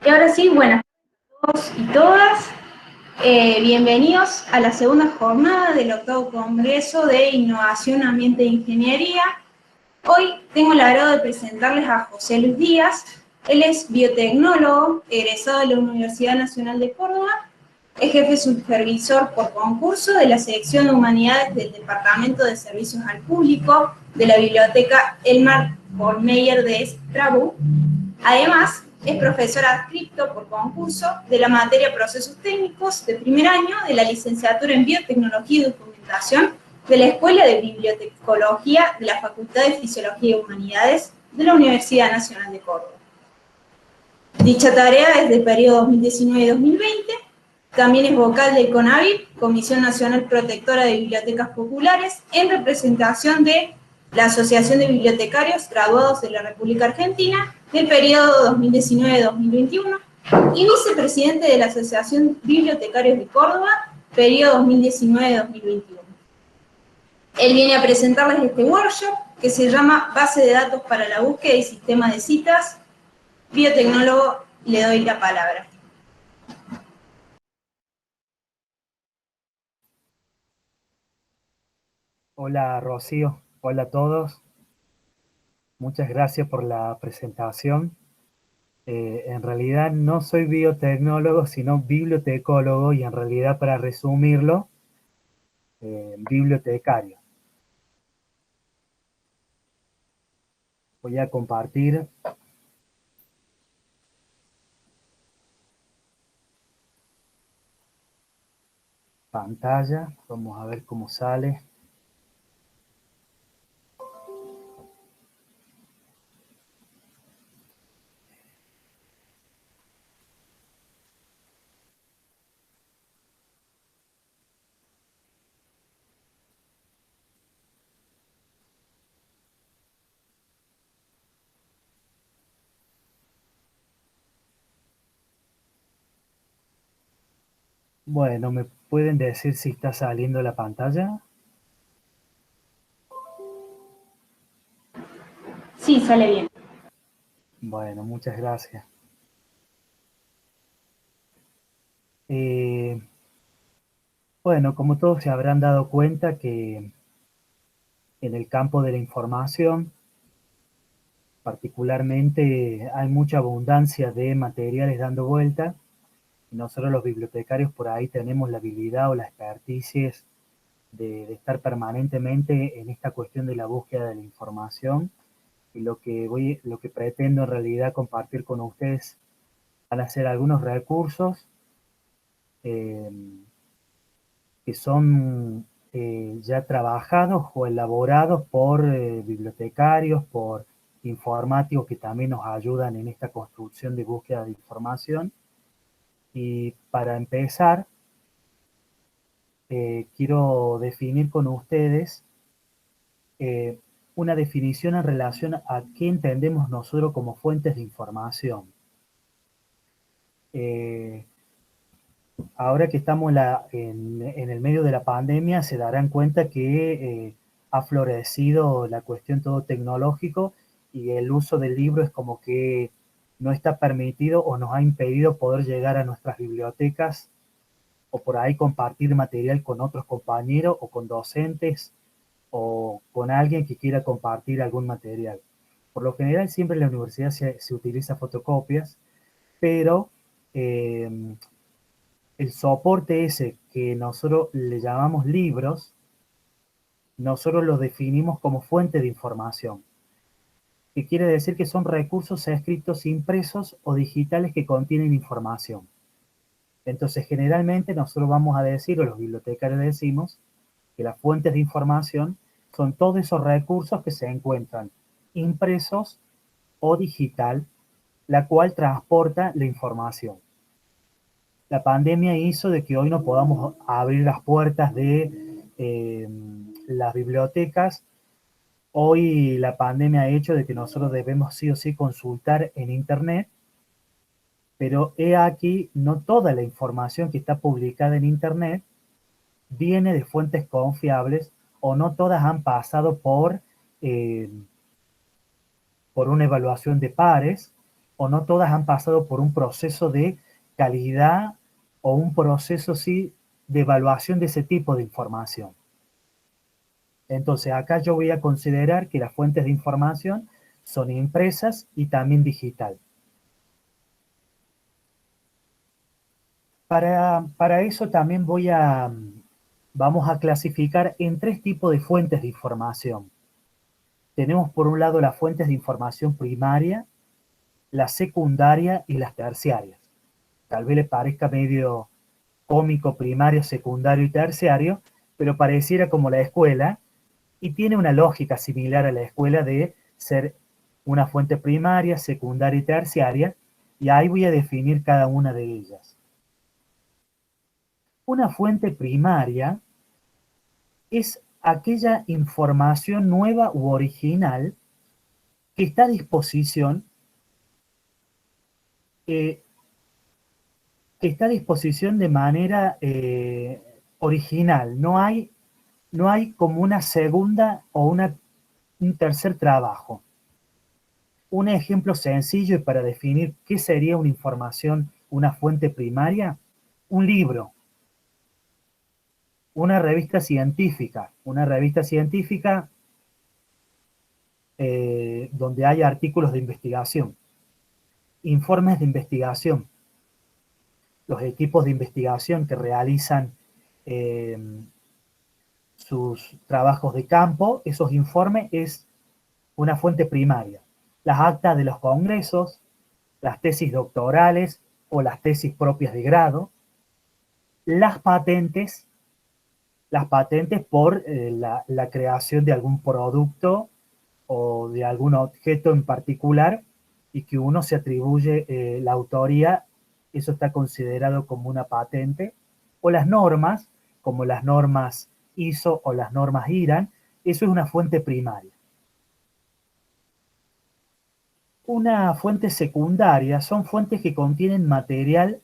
Y ahora sí, buenas tardes a todos y todas. Bienvenidos a la segunda jornada del octavo Congreso de Innovación, Ambiente e Ingeniería. Hoy tengo el agrado de presentarles a José Luis Díaz. Él es biotecnólogo, egresado de la Universidad Nacional de Córdoba, es jefe supervisor por concurso de la sección de Humanidades del Departamento de Servicios al Público de la Biblioteca Elmar Kollmeyer de Estrabú. Además, es profesor adscripto por concurso de la materia Procesos Técnicos de primer año de la licenciatura en Biotecnología y Documentación de la Escuela de Bibliotecología de la Facultad de Fisiología y Humanidades de la Universidad Nacional de Córdoba. Dicha tarea es del periodo 2019-2020. También es vocal del CONABIP, Comisión Nacional Protectora de Bibliotecas Populares, en representación de la Asociación de Bibliotecarios Graduados de la República Argentina del periodo 2019-2021 y vicepresidente de la Asociación Bibliotecarios de Córdoba, periodo 2019-2021. Él viene a presentarles este workshop que se llama Base de Datos para la Búsqueda y Sistema de Citas. Biotecnólogo, le doy la palabra. Hola Rocío, hola a todos. Muchas gracias por la presentación. En realidad no soy biotecnólogo, sino bibliotecólogo y en realidad para resumirlo, bibliotecario. Voy a compartir pantalla, vamos a ver cómo sale. Bueno, ¿me pueden decir si está saliendo la pantalla? Sí, sale bien. Bueno, muchas gracias. Bueno, como todos se habrán dado cuenta que en el campo de la información, particularmente hay mucha abundancia de materiales dando vuelta y nosotros los bibliotecarios por ahí tenemos la habilidad o la expertise de estar permanentemente en esta cuestión de la búsqueda de la información y lo que pretendo en realidad compartir con ustedes van a ser algunos recursos eh, que son ya trabajados o elaborados por bibliotecarios, por informáticos que también nos ayudan en esta construcción de búsqueda de información. Y para empezar, quiero definir con ustedes eh, una definición en relación a qué entendemos nosotros como fuentes de información. Eh, Ahora que estamos en el medio de la pandemia, se darán cuenta que ha florecido la cuestión todo tecnológico y el uso del libro es como que no está permitido o nos ha impedido poder llegar a nuestras bibliotecas o por ahí compartir material con otros compañeros o con docentes o con alguien que quiera compartir algún material. Por lo general siempre en la universidad se utiliza fotocopias, pero el soporte ese que nosotros le llamamos libros, nosotros lo definimos como fuente de información, que quiere decir que son recursos escritos impresos o digitales que contienen información. Entonces, generalmente nosotros vamos a decir, o los bibliotecarios decimos, que las fuentes de información son todos esos recursos que se encuentran impresos o digital, la cual transporta la información. La pandemia hizo de que hoy no podamos abrir las puertas de las bibliotecas. Hoy la pandemia ha hecho de que nosotros debemos sí o sí consultar en Internet, pero he aquí, no toda la información que está publicada en Internet viene de fuentes confiables o no todas han pasado por una evaluación de pares o no todas han pasado por un proceso de calidad o un proceso, sí, de evaluación de ese tipo de información. Entonces, acá yo voy a considerar que las fuentes de información son impresas y también digital. Para eso también vamos a clasificar en 3 tipos de fuentes de información. Tenemos por un lado las fuentes de información primaria, la secundaria y las terciarias. Tal vez le parezca medio cómico primario, secundario y terciario, pero pareciera como la escuela y tiene una lógica similar a la escuela de ser una fuente primaria, secundaria y terciaria, y ahí voy a definir cada una de ellas. Una fuente primaria es aquella información nueva u original que está a disposición, eh, de manera original. No hay como una segunda o un tercer trabajo. Un ejemplo sencillo y para definir qué sería una información, una fuente primaria, un libro, una revista científica, donde hay artículos de investigación, informes de investigación, los equipos de investigación que realizan eh, sus trabajos de campo, esos informes es una fuente primaria. Las actas de los congresos, las tesis doctorales o las tesis propias de grado, las patentes por la creación de algún producto o de algún objeto en particular y que uno se atribuye la autoría, eso está considerado como una patente, o las normas, como las normas ISO o las normas IRAN, eso es una fuente primaria. Una fuente secundaria son fuentes que contienen material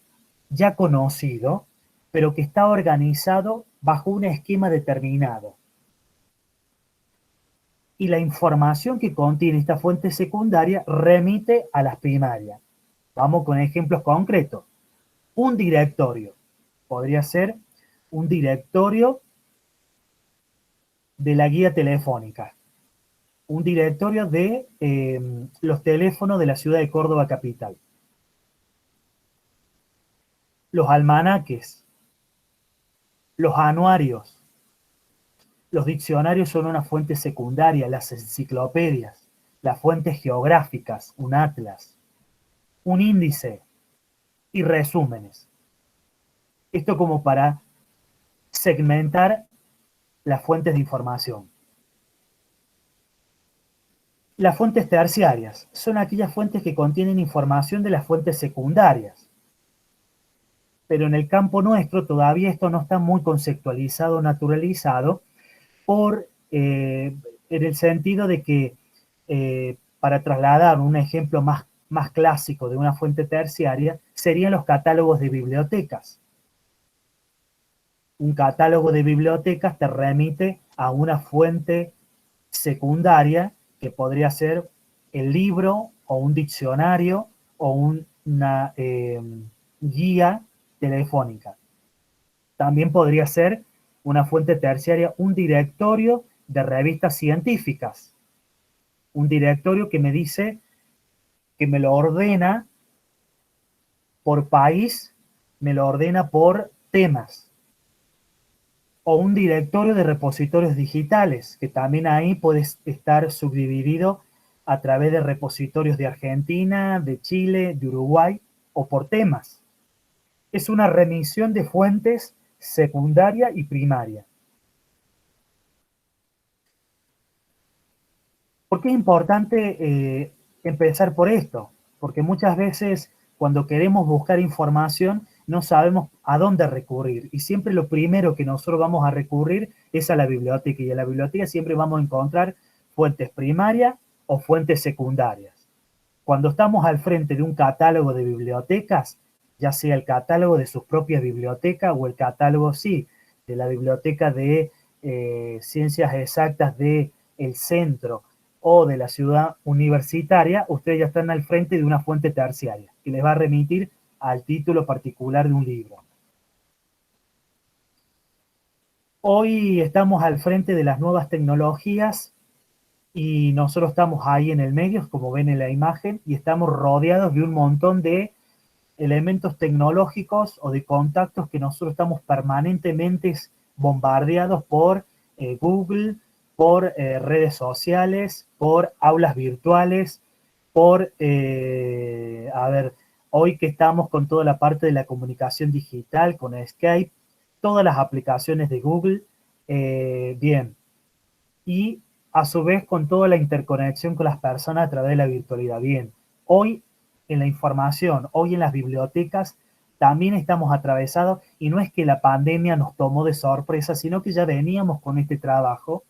ya conocido, pero que está organizado bajo un esquema determinado. Y la información que contiene esta fuente secundaria remite a las primarias. Vamos con ejemplos concretos. Un directorio. Podría ser un directorio de la guía telefónica. Un directorio de los teléfonos de la ciudad de Córdoba capital. Los almanaques. Los anuarios. Los diccionarios son una fuente secundaria, las enciclopedias, las fuentes geográficas, un atlas, un índice y resúmenes. Esto como para segmentar las fuentes de información. Las fuentes terciarias son aquellas fuentes que contienen información de las fuentes secundarias. Pero en el campo nuestro todavía esto no está muy conceptualizado, naturalizado, en el sentido de que para trasladar un ejemplo más clásico de una fuente terciaria serían los catálogos de bibliotecas. Un catálogo de bibliotecas te remite a una fuente secundaria que podría ser el libro o un diccionario o una guía telefónica. También podría ser una fuente terciaria, un directorio de revistas científicas. Un directorio que me dice, que me lo ordena por país, me lo ordena por temas. O un directorio de repositorios digitales, que también ahí puede estar subdividido a través de repositorios de Argentina, de Chile, de Uruguay, o por temas. Es una remisión de fuentes secundaria y primaria. ¿Por qué es importante empezar por esto? Porque muchas veces cuando queremos buscar información no sabemos a dónde recurrir y siempre lo primero que nosotros vamos a recurrir es a la biblioteca y en la biblioteca siempre vamos a encontrar fuentes primarias o fuentes secundarias. Cuando estamos al frente de un catálogo de bibliotecas, ya sea el catálogo de sus propias bibliotecas o el catálogo, sí, de la biblioteca de ciencias exactas del centro o de la ciudad universitaria, ustedes ya están al frente de una fuente terciaria que les va a remitir al título particular de un libro. Hoy estamos al frente de las nuevas tecnologías y nosotros estamos ahí en el medio, como ven en la imagen, y estamos rodeados de un montón de elementos tecnológicos o de contactos que nosotros estamos permanentemente bombardeados por Google, por redes sociales, por aulas virtuales, por, hoy que estamos con toda la parte de la comunicación digital, con Skype, todas las aplicaciones de Google, bien, y a su vez con toda la interconexión con las personas a través de la virtualidad, bien. Hoy en la información, hoy en las bibliotecas, también estamos atravesados, y no es que la pandemia nos tomó de sorpresa, sino que ya veníamos con este trabajo,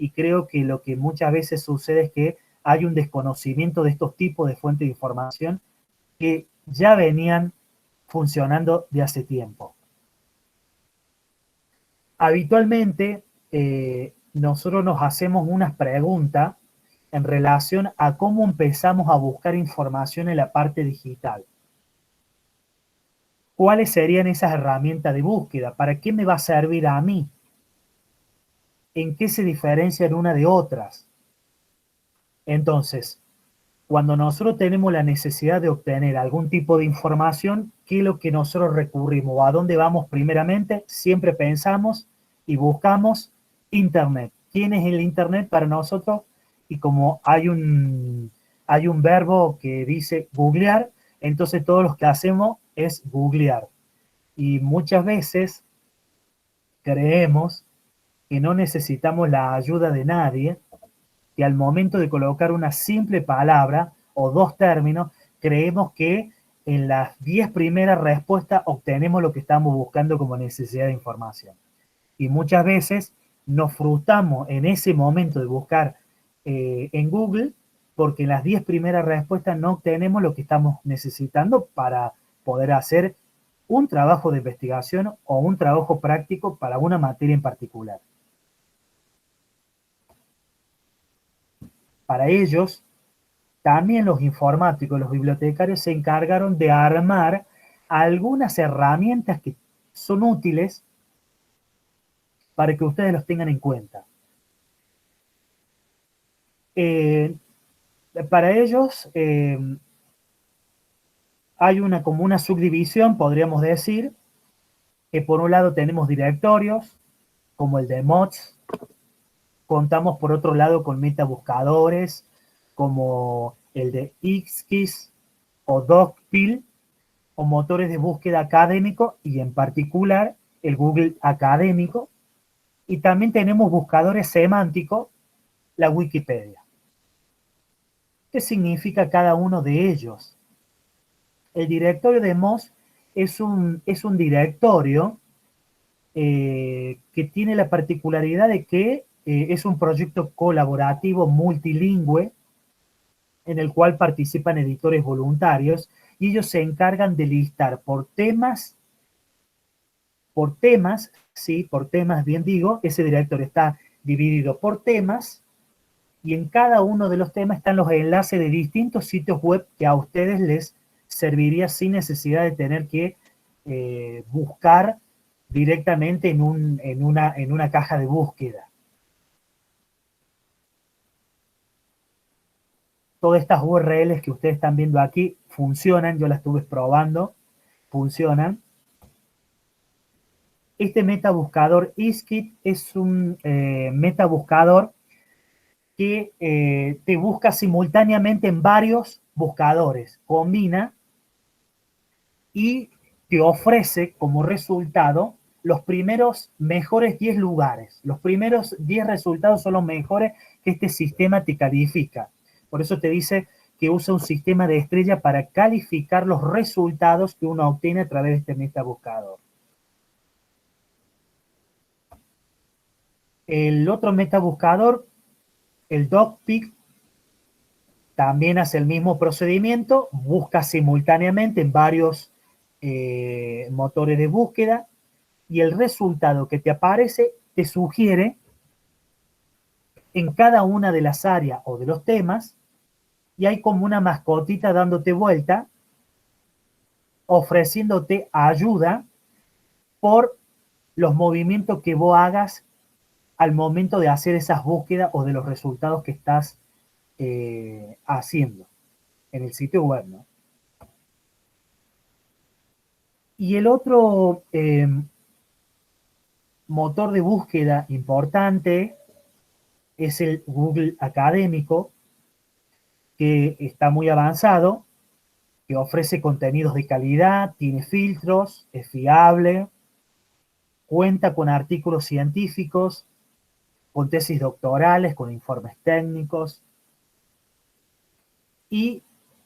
y creo que lo que muchas veces sucede es que hay un desconocimiento de estos tipos de fuentes de información que ya venían funcionando de hace tiempo. Habitualmente, nosotros nos hacemos unas preguntas en relación a cómo empezamos a buscar información en la parte digital. ¿Cuáles serían esas herramientas de búsqueda? ¿Para qué me va a servir a mí? ¿En qué se diferencian una de otras? Entonces, cuando nosotros tenemos la necesidad de obtener algún tipo de información, ¿qué es lo que nosotros recurrimos? ¿A dónde vamos primeramente? Siempre pensamos y buscamos Internet. ¿Quién es el Internet para nosotros? Y como hay un verbo que dice googlear, entonces todo lo que hacemos es googlear. Y muchas veces creemos que no necesitamos la ayuda de nadie, que al momento de colocar una simple palabra o dos términos, creemos que en las 10 primeras respuestas obtenemos lo que estamos buscando como necesidad de información. Y muchas veces nos frustramos en ese momento de buscar en Google porque en las 10 primeras respuestas no obtenemos lo que estamos necesitando para poder hacer un trabajo de investigación o un trabajo práctico para una materia en particular. Para ellos, también los informáticos, los bibliotecarios se encargaron de armar algunas herramientas que son útiles para que ustedes los tengan en cuenta. Para ellos hay como una subdivisión, podríamos decir, que por un lado tenemos directorios, como el de Moz, contamos por otro lado con metabuscadores, como el de Ixkis o Dogpil, o motores de búsqueda académico, y en particular el Google Académico, y también tenemos buscadores semánticos, la Wikipedia. ¿Qué significa cada uno de ellos? El directorio de Moz es un directorio que tiene la particularidad de que es un proyecto colaborativo multilingüe en el cual participan editores voluntarios, y ellos se encargan de listar por temas, sí, por temas, bien digo, ese directorio está dividido por temas, y en cada uno de los temas están los enlaces de distintos sitios web que a ustedes les serviría sin necesidad de tener que buscar directamente en una caja de búsqueda. Todas estas URLs que ustedes están viendo aquí funcionan, yo las estuve probando, funcionan. Este metabuscador Qiskit es un metabuscador que te busca simultáneamente en varios buscadores, combina y te ofrece como resultado los primeros mejores 10 lugares. Los primeros 10 resultados son los mejores que este sistema te califica. Por eso te dice que usa un sistema de estrella para calificar los resultados que uno obtiene a través de este metabuscador. El otro metabuscador, el Dogpil, también hace el mismo procedimiento, busca simultáneamente en varios motores de búsqueda, y el resultado que te aparece te sugiere en cada una de las áreas o de los temas, y hay como una mascotita dándote vuelta, ofreciéndote ayuda por los movimientos que vos hagas al momento de hacer esas búsquedas o de los resultados que estás haciendo en el sitio web, ¿no? Y el otro motor de búsqueda importante es el Google Académico, que está muy avanzado, que ofrece contenidos de calidad, tiene filtros, es fiable, cuenta con artículos científicos, con tesis doctorales, con informes técnicos, y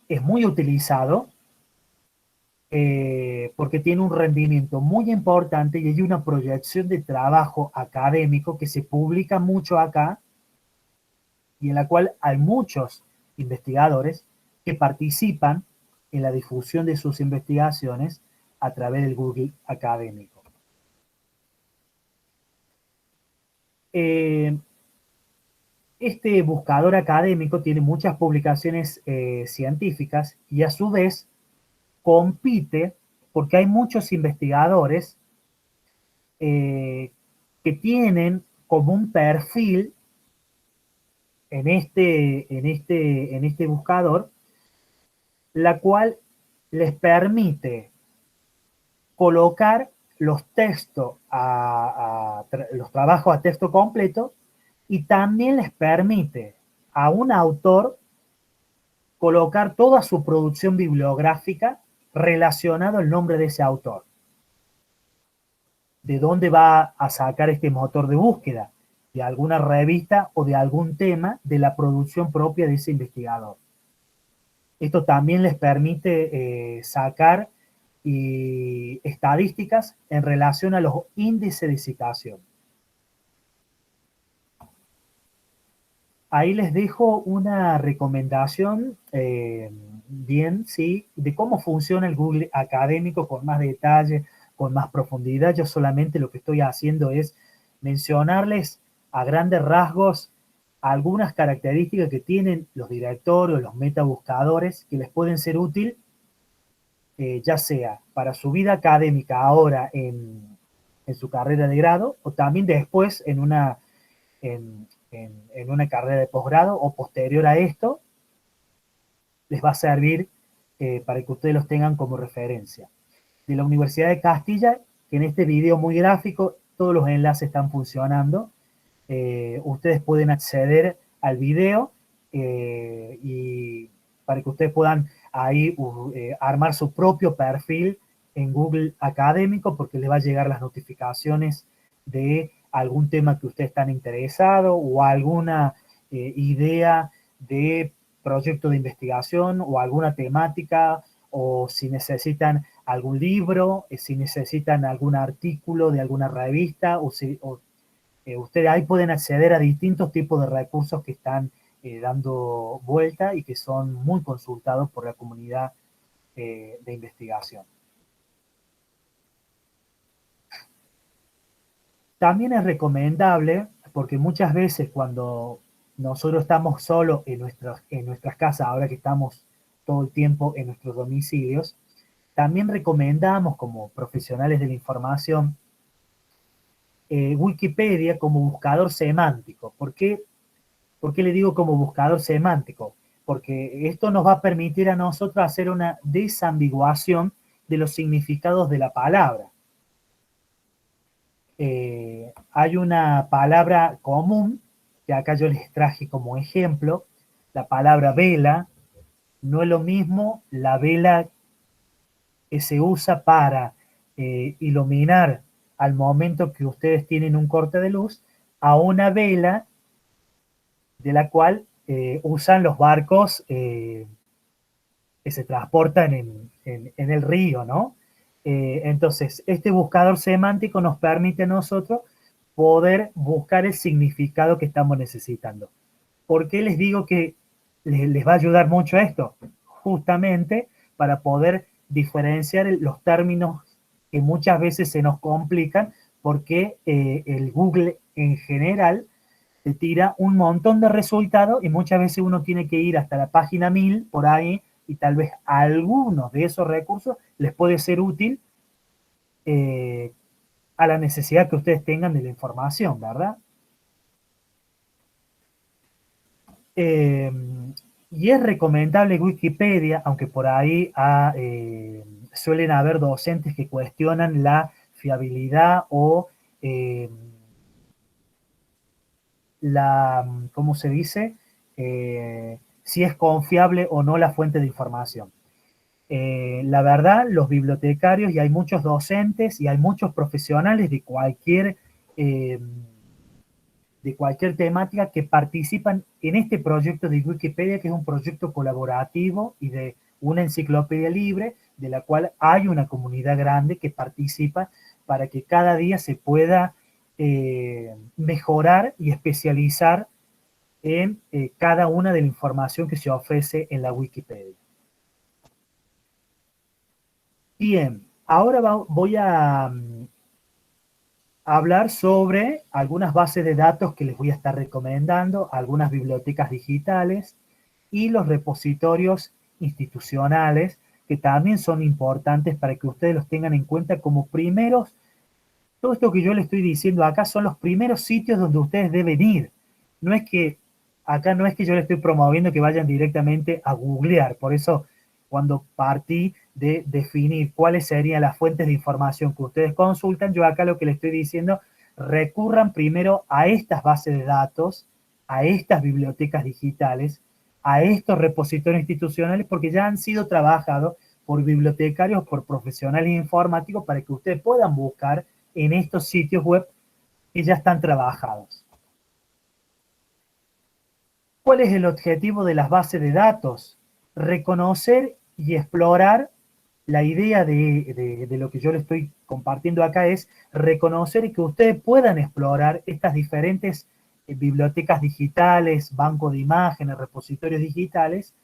es muy utilizado porque tiene un rendimiento muy importante y hay una proyección de trabajo académico que se publica mucho acá y en la cual hay muchos investigadores que participan en la difusión de sus investigaciones a través del Google Académico. Este buscador académico tiene muchas publicaciones científicas y a su vez compite porque hay muchos investigadores que tienen como un perfil en este buscador, la cual les permite colocar los textos, los trabajos a texto completo, y también les permite a un autor colocar toda su producción bibliográfica relacionada al nombre de ese autor. ¿De dónde va a sacar este motor de búsqueda? De alguna revista o de algún tema de la producción propia de ese investigador. Esto también les permite sacar estadísticas en relación a los índices de citación. Ahí les dejo una recomendación sí, de cómo funciona el Google Académico con más detalle, con más profundidad. Yo solamente lo que estoy haciendo es mencionarles a grandes rasgos algunas características que tienen los directorios, los metabuscadores, que les pueden ser útil, ya sea para su vida académica ahora en su carrera de grado, o también después en una carrera de posgrado o posterior a esto, les va a servir para que ustedes los tengan como referencia. De la Universidad de Castilla, que en este video muy gráfico todos los enlaces están funcionando. Ustedes pueden acceder al video y para que ustedes puedan ahí armar su propio perfil en Google Académico, porque les va a llegar las notificaciones de algún tema que ustedes están interesados o alguna idea de proyecto de investigación o alguna temática, o si necesitan algún libro, si necesitan algún artículo de alguna revista, ustedes ahí pueden acceder a distintos tipos de recursos que están dando vuelta y que son muy consultados por la comunidad de investigación. También es recomendable, porque muchas veces cuando nosotros estamos solos en nuestras casas, ahora que estamos todo el tiempo en nuestros domicilios, también recomendamos como profesionales de la información Wikipedia como buscador semántico. ¿Por qué le digo como buscador semántico? Porque esto nos va a permitir a nosotros hacer una desambiguación de los significados de la palabra. Hay una palabra común, que acá yo les traje como ejemplo, la palabra vela. No es lo mismo la vela que se usa para iluminar al momento que ustedes tienen un corte de luz, a una vela de la cual usan los barcos que se transportan en el río, ¿no? Entonces, este buscador semántico nos permite a nosotros poder buscar el significado que estamos necesitando. ¿Por qué les digo que les va a ayudar mucho esto? Justamente para poder diferenciar los términos que muchas veces se nos complican, porque el Google en general te tira un montón de resultados y muchas veces uno tiene que ir hasta la página 1000 por ahí y tal vez algunos de esos recursos les puede ser útil eh, a la necesidad que ustedes tengan de la información, ¿verdad? Eh, y es recomendable Wikipedia, aunque por ahí suelen haber docentes que cuestionan la fiabilidad o eh, ¿cómo se dice? Si es confiable o no la fuente de información. La verdad, los bibliotecarios, y hay muchos docentes y hay muchos profesionales eh, de cualquier temática que participan en este proyecto de Wikipedia, que es un proyecto colaborativo y de una enciclopedia libre, de la cual hay una comunidad grande que participa para que cada día se pueda mejorar y especializar en cada una de la información que se ofrece en la Wikipedia. Bien, ahora voy a hablar sobre algunas bases de datos que les voy a estar recomendando, algunas bibliotecas digitales y los repositorios institucionales que también son importantes para que ustedes los tengan en cuenta como primeros. Todo esto que yo les estoy diciendo acá son los primeros sitios donde ustedes deben ir. No es que acá no es que yo les estoy promoviendo que vayan directamente a googlear. Por eso, cuando partí de definir cuáles serían las fuentes de información que ustedes consultan, yo acá lo que les estoy diciendo, recurran primero a estas bases de datos, a estas bibliotecas digitales, a estos repositorios institucionales, porque ya han sido trabajados por bibliotecarios, por profesionales informáticos, para que ustedes puedan buscar en estos sitios web que ya están trabajados. ¿Cuál es el objetivo de las bases de datos? Reconocer y explorar. La idea de lo que yo les estoy compartiendo acá es reconocer y que ustedes puedan explorar estas diferentes bibliotecas digitales, bancos de imágenes, repositorios digitales,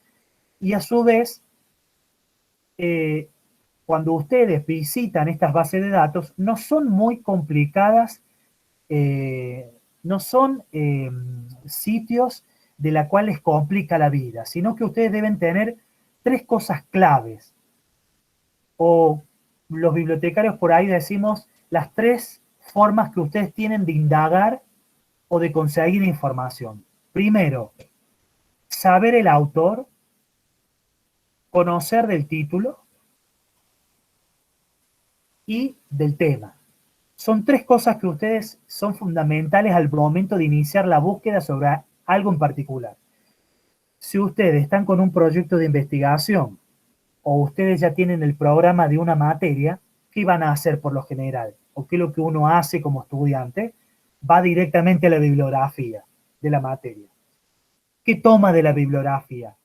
y a su vez, cuando ustedes visitan estas bases de datos, no son muy complicadas, no son sitios de la cual les complica la vida, sino que ustedes deben tener tres cosas claves. O los bibliotecarios por ahí decimos las tres formas que ustedes tienen de indagar o de conseguir información. Primero, saber el autor, conocer del título y del tema. Son tres cosas que ustedes son fundamentales al momento de iniciar la búsqueda sobre algo en particular. Si ustedes están con un proyecto de investigación o ustedes ya tienen el programa de una materia, ¿qué van a hacer por lo general? ¿O qué es lo que uno hace como estudiante? Va directamente a la bibliografía de la materia. ¿Qué toma de la bibliografía?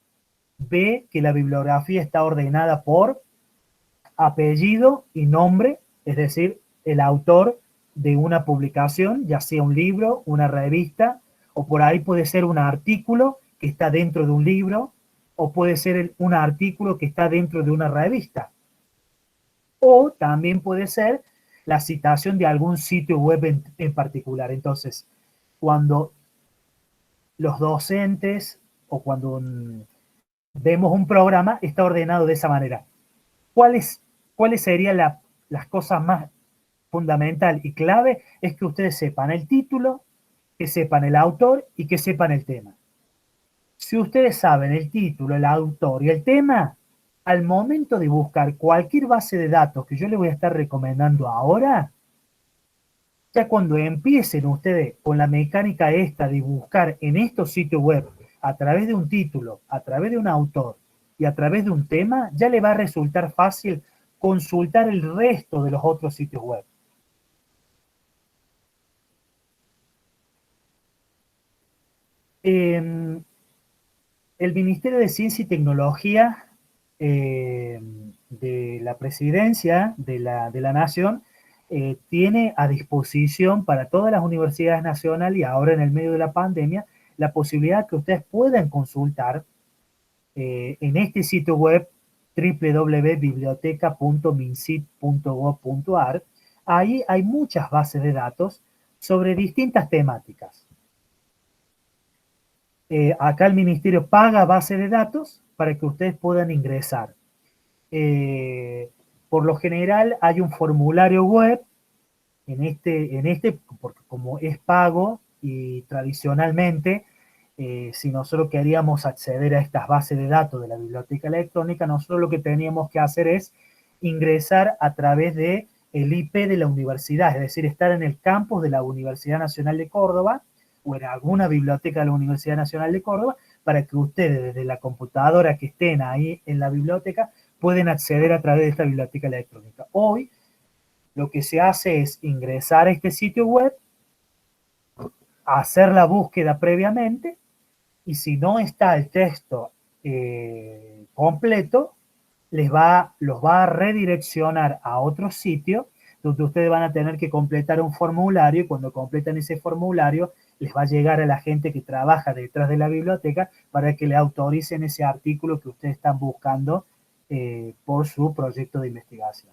Ve que la bibliografía está ordenada por apellido y nombre, es decir, el autor de una publicación, ya sea un libro, una revista, o por ahí puede ser un artículo que está dentro de un libro, o puede ser un artículo que está dentro de una revista. O también puede ser la citación de algún sitio web en particular. Entonces, cuando los docentes o cuando vemos un programa, está ordenado de esa manera. ¿Cuáles serían las cosas más fundamental y clave? Es que ustedes sepan el título, que sepan el autor y que sepan el tema. Si ustedes saben el título, el autor y el tema, al momento de buscar cualquier base de datos que yo les voy a estar recomendando ahora, ya cuando empiecen ustedes con la mecánica esta de buscar en estos sitios web a través de un título, a través de un autor y a través de un tema, ya le va a resultar fácil consultar el resto de los otros sitios web. El Ministerio de Ciencia y Tecnología de la Presidencia de la Nación tiene a disposición para todas las universidades nacionales y ahora en el medio de la pandemia la posibilidad que ustedes puedan consultar en este sitio web www.biblioteca.mincit.gov.ar. Ahí hay muchas bases de datos sobre distintas temáticas. Acá el ministerio paga base de datos para que ustedes puedan ingresar. Por lo general hay un formulario web porque como es pago y tradicionalmente, si nosotros queríamos acceder a estas bases de datos de la biblioteca electrónica, nosotros lo que teníamos que hacer es ingresar a través de el IP de la universidad, es decir, estar en el campus de la Universidad Nacional de Córdoba o en alguna biblioteca de la Universidad Nacional de Córdoba, para que ustedes desde la computadora que estén ahí en la biblioteca pueden acceder a través de esta biblioteca electrónica. Hoy lo que se hace es ingresar a este sitio web, hacer la búsqueda previamente, y si no está el texto completo, los va a redireccionar a otro sitio donde ustedes van a tener que completar un formulario, y cuando completan ese formulario les va a llegar a la gente que trabaja detrás de la biblioteca para que le autoricen ese artículo que ustedes están buscando por su proyecto de investigación.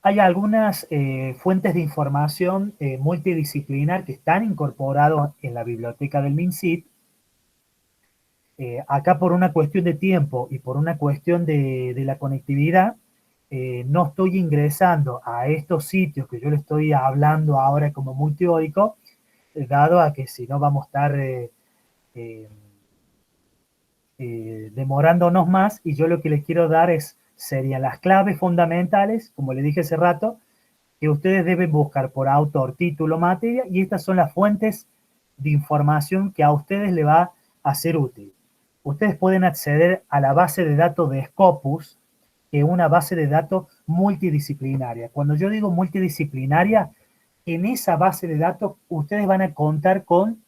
Hay algunas fuentes de información multidisciplinar que están incorporados en la biblioteca del MinSIT. Acá por una cuestión de tiempo y por una cuestión de la conectividad, no estoy ingresando a estos sitios que yo le estoy hablando ahora como muy teórico, dado a que si no vamos a estar demorándonos más, y yo lo que les quiero dar serían las claves fundamentales, como le dije hace rato, que ustedes deben buscar por autor, título, materia, y estas son las fuentes de información que a ustedes le va a ser útil. Ustedes pueden acceder a la base de datos de Scopus, que es una base de datos multidisciplinaria. Cuando yo digo multidisciplinaria, en esa base de datos ustedes van a contar con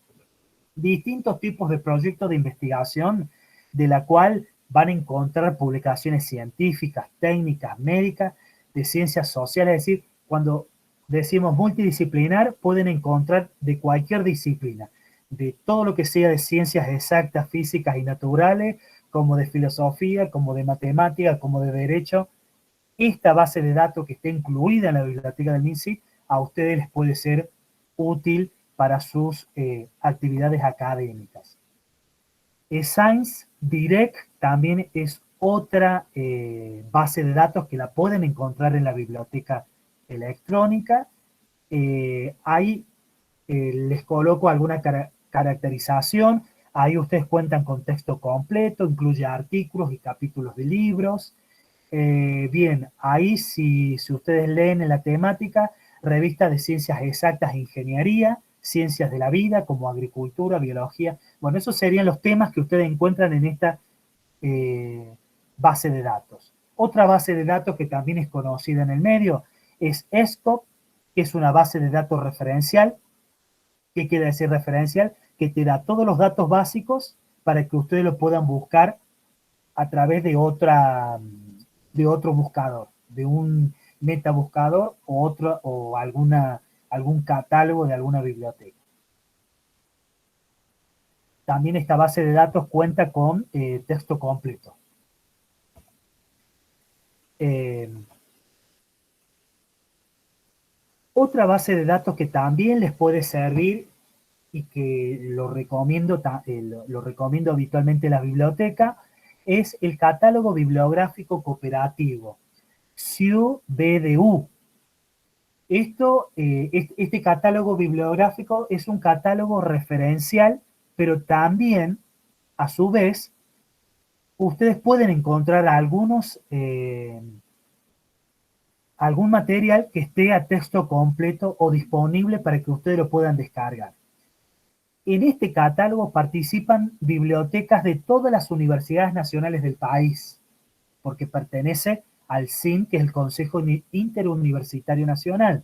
distintos tipos de proyectos de investigación, de la cual van a encontrar publicaciones científicas, técnicas, médicas, de ciencias sociales. Es decir, cuando decimos multidisciplinar, pueden encontrar de cualquier disciplina, de todo lo que sea de ciencias exactas, físicas y naturales, como de filosofía, como de matemática, como de derecho. Esta base de datos que está incluida en la biblioteca del MinSIT a ustedes les puede ser útil para sus actividades académicas. Science Direct también es otra base de datos que la pueden encontrar en la biblioteca electrónica. Ahí les coloco alguna caracterización. Ahí ustedes cuentan con texto completo, incluye artículos y capítulos de libros. Bien, ahí si ustedes leen en la temática, revistas de ciencias exactas e ingeniería, ciencias de la vida como agricultura, biología. Bueno, esos serían los temas que ustedes encuentran en esta base de datos. Otra base de datos que también es conocida en el medio es ESCOP, que es una base de datos referencial. ¿Qué quiere decir referencial? Que te da todos los datos básicos para que ustedes lo puedan buscar a través de otro buscador, de un metabuscador o algún catálogo de alguna biblioteca. También esta base de datos cuenta con texto completo. Otra base de datos que también les puede servir y que lo recomiendo habitualmente en la biblioteca es el catálogo bibliográfico cooperativo, CIU-BDU. Este catálogo bibliográfico es un catálogo referencial, pero también, a su vez, ustedes pueden encontrar algún material que esté a texto completo o disponible para que ustedes lo puedan descargar. En este catálogo participan bibliotecas de todas las universidades nacionales del país, porque pertenece al CIN, que es el Consejo Interuniversitario Nacional.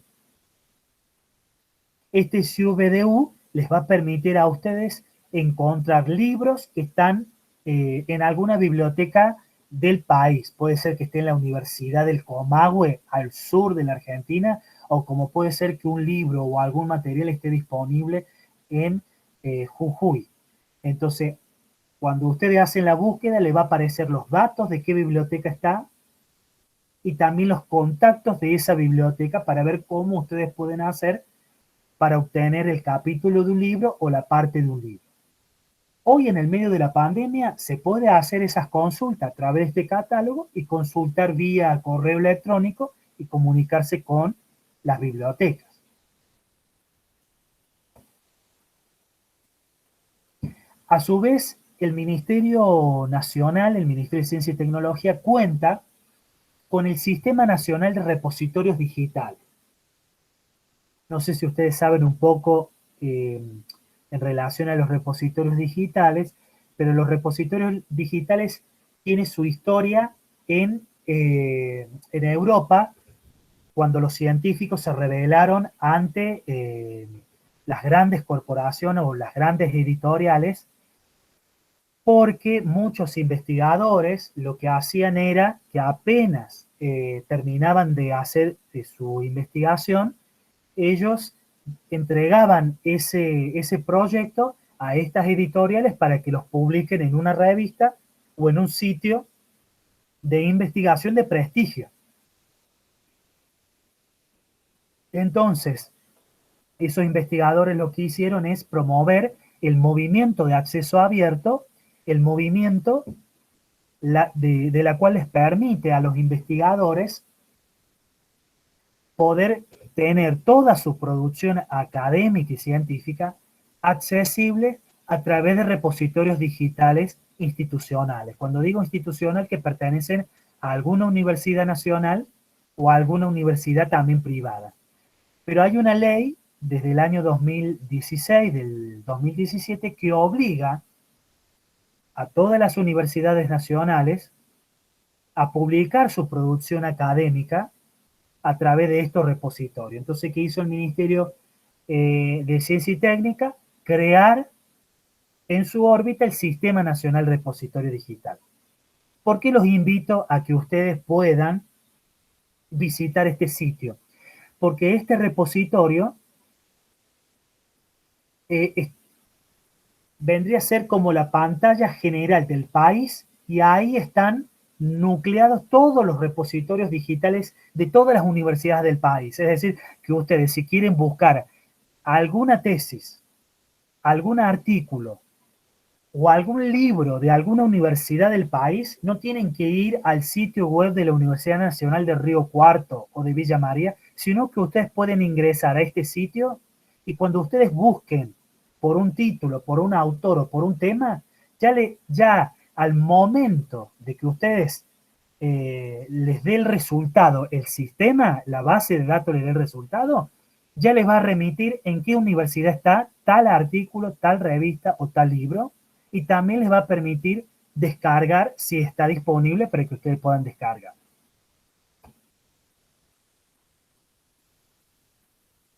Este CUBDU les va a permitir a ustedes encontrar libros que están en alguna biblioteca del país. Puede ser que esté en la Universidad del Comahue, al sur de la Argentina, o como puede ser que un libro o algún material esté disponible en Jujuy. Entonces, cuando ustedes hacen la búsqueda, les va a aparecer los datos de qué biblioteca está y también los contactos de esa biblioteca para ver cómo ustedes pueden hacer para obtener el capítulo de un libro o la parte de un libro. Hoy, en el medio de la pandemia, se puede hacer esas consultas a través de este catálogo y consultar vía correo electrónico y comunicarse con las bibliotecas. A su vez, el Ministerio Nacional, el Ministerio de Ciencia y Tecnología, cuenta con el Sistema Nacional de Repositorios Digitales. No sé si ustedes saben un poco en relación a los repositorios digitales, pero los repositorios digitales tienen su historia en Europa, cuando los científicos se rebelaron ante las grandes corporaciones o las grandes editoriales, porque muchos investigadores lo que hacían era que apenas terminaban de hacer su investigación, ellos entregaban ese proyecto a estas editoriales para que los publiquen en una revista o en un sitio de investigación de prestigio. Entonces, esos investigadores lo que hicieron es promover el movimiento de acceso abierto, el movimiento de la cual les permite a los investigadores poder tener toda su producción académica y científica accesible a través de repositorios digitales institucionales. Cuando digo institucional, que pertenecen a alguna universidad nacional o a alguna universidad también privada. Pero hay una ley desde el año 2016, del 2017, que obliga a todas las universidades nacionales a publicar su producción académica a través de estos repositorios. Entonces, ¿qué hizo el Ministerio de Ciencia y Técnica? Crear en su órbita el Sistema Nacional Repositorio Digital. ¿Por qué los invito a que ustedes puedan visitar este sitio? Porque este repositorio vendría a ser como la pantalla general del país, y ahí están nucleados todos los repositorios digitales de todas las universidades del país. Es decir, que ustedes, si quieren buscar alguna tesis, algún artículo o algún libro de alguna universidad del país, no tienen que ir al sitio web de la Universidad Nacional de Río Cuarto o de Villa María, sino que ustedes pueden ingresar a este sitio, y cuando ustedes busquen por un título, por un autor o por un tema, ya al momento de que ustedes les dé el resultado, el sistema, la base de datos les dé el resultado, ya les va a remitir en qué universidad está tal artículo, tal revista o tal libro, y también les va a permitir descargar si está disponible para que ustedes puedan descargar.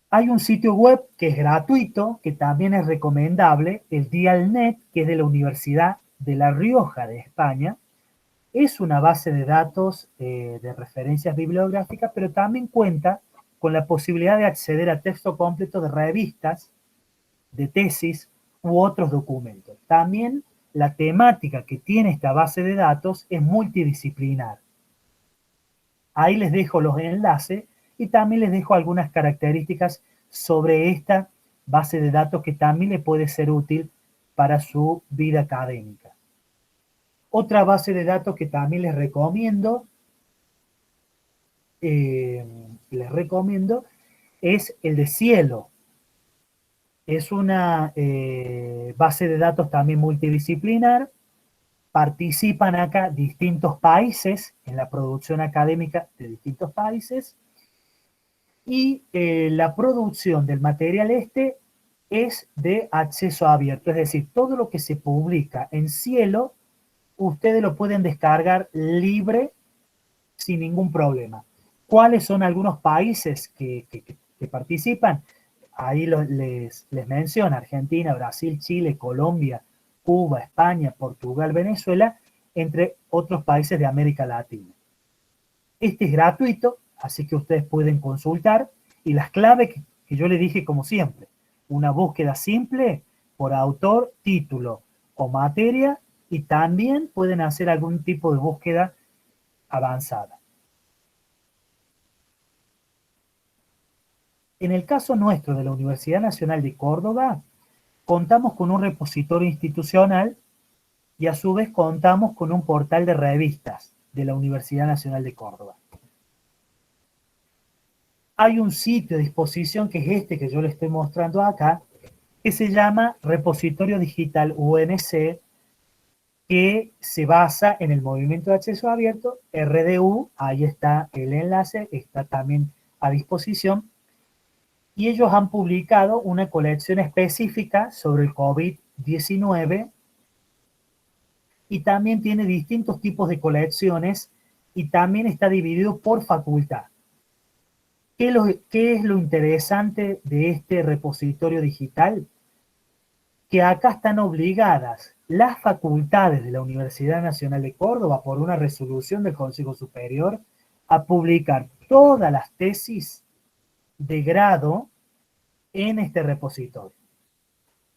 Hay un sitio web que es gratuito, que también es recomendable, el Dialnet, que es de la Universidad de La Rioja de España. Es una base de datos de referencias bibliográficas, pero también cuenta con la posibilidad de acceder a texto completo de revistas, de tesis u otros documentos. También la temática que tiene esta base de datos es multidisciplinar. Ahí les dejo los enlaces y también les dejo algunas características sobre esta base de datos que también le puede ser útil para su vida académica. Otra base de datos que también les recomiendo es el de Cielo. Es una base de datos también multidisciplinar. Participan acá distintos países en la producción académica de distintos países, y la producción del material es de acceso abierto, es decir, todo lo que se publica en Cielo, ustedes lo pueden descargar libre sin ningún problema. ¿Cuáles son algunos países que participan? Ahí les menciono: Argentina, Brasil, Chile, Colombia, Cuba, España, Portugal, Venezuela, entre otros países de América Latina. Este es gratuito, así que ustedes pueden consultar, y las claves que yo les dije, como siempre: una búsqueda simple por autor, título o materia, y también pueden hacer algún tipo de búsqueda avanzada. En el caso nuestro de la Universidad Nacional de Córdoba, contamos con un repositorio institucional y a su vez contamos con un portal de revistas de la Universidad Nacional de Córdoba. Hay un sitio a disposición que es este que yo le estoy mostrando acá, que se llama Repositorio Digital UNC, que se basa en el Movimiento de Acceso Abierto, RDU, ahí está el enlace, está también a disposición, y ellos han publicado una colección específica sobre el COVID-19 y también tiene distintos tipos de colecciones y también está dividido por facultad. ¿Qué es lo interesante de este repositorio digital? Que acá están obligadas las facultades de la Universidad Nacional de Córdoba por una resolución del Consejo Superior a publicar todas las tesis de grado en este repositorio.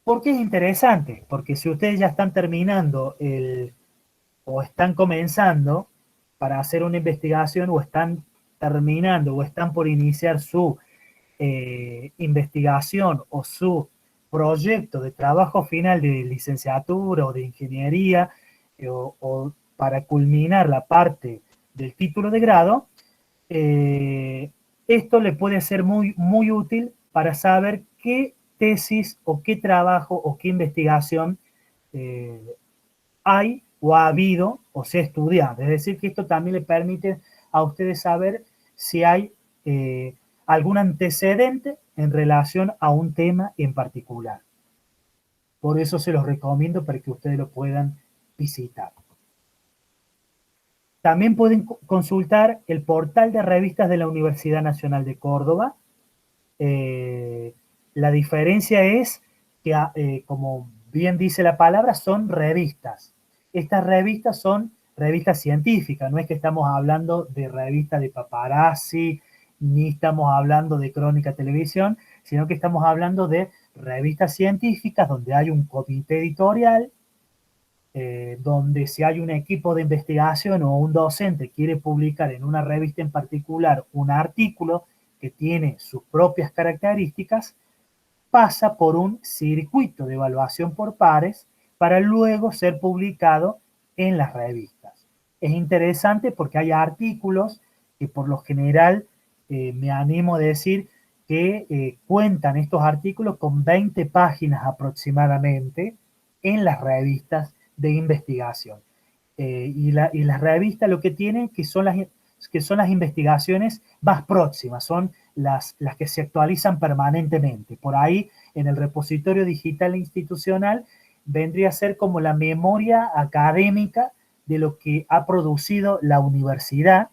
¿Por qué es interesante? Porque si ustedes ya están terminando o están comenzando para hacer una investigación o están terminando o están por iniciar su investigación o su proyecto de trabajo final de licenciatura o de ingeniería o para culminar la parte del título de grado, esto le puede ser muy útil para saber qué tesis o qué trabajo o qué investigación eh, hay o ha habido o se ha estudiado. Es decir, que esto también le permite a ustedes saber si hay algún antecedente en relación a un tema en particular. Por eso se los recomiendo para que ustedes lo puedan visitar. También pueden consultar el portal de revistas de la Universidad Nacional de Córdoba. La diferencia es que, como bien dice la palabra, son revistas. Estas revistas son revistas científicas, no es que estamos hablando de revistas de paparazzi, ni estamos hablando de crónica televisión, sino que estamos hablando de revistas científicas donde hay un comité editorial, donde si hay un equipo de investigación o un docente quiere publicar en una revista en particular un artículo que tiene sus propias características, pasa por un circuito de evaluación por pares para luego ser publicado en las revistas. Es interesante porque hay artículos que por lo general me animo a decir que cuentan estos artículos con 20 páginas aproximadamente en las revistas de investigación. Y las revistas lo que tienen que son las investigaciones más próximas, son las que se actualizan permanentemente. Por ahí, en el repositorio digital institucional, vendría a ser como la memoria académica de lo que ha producido la universidad,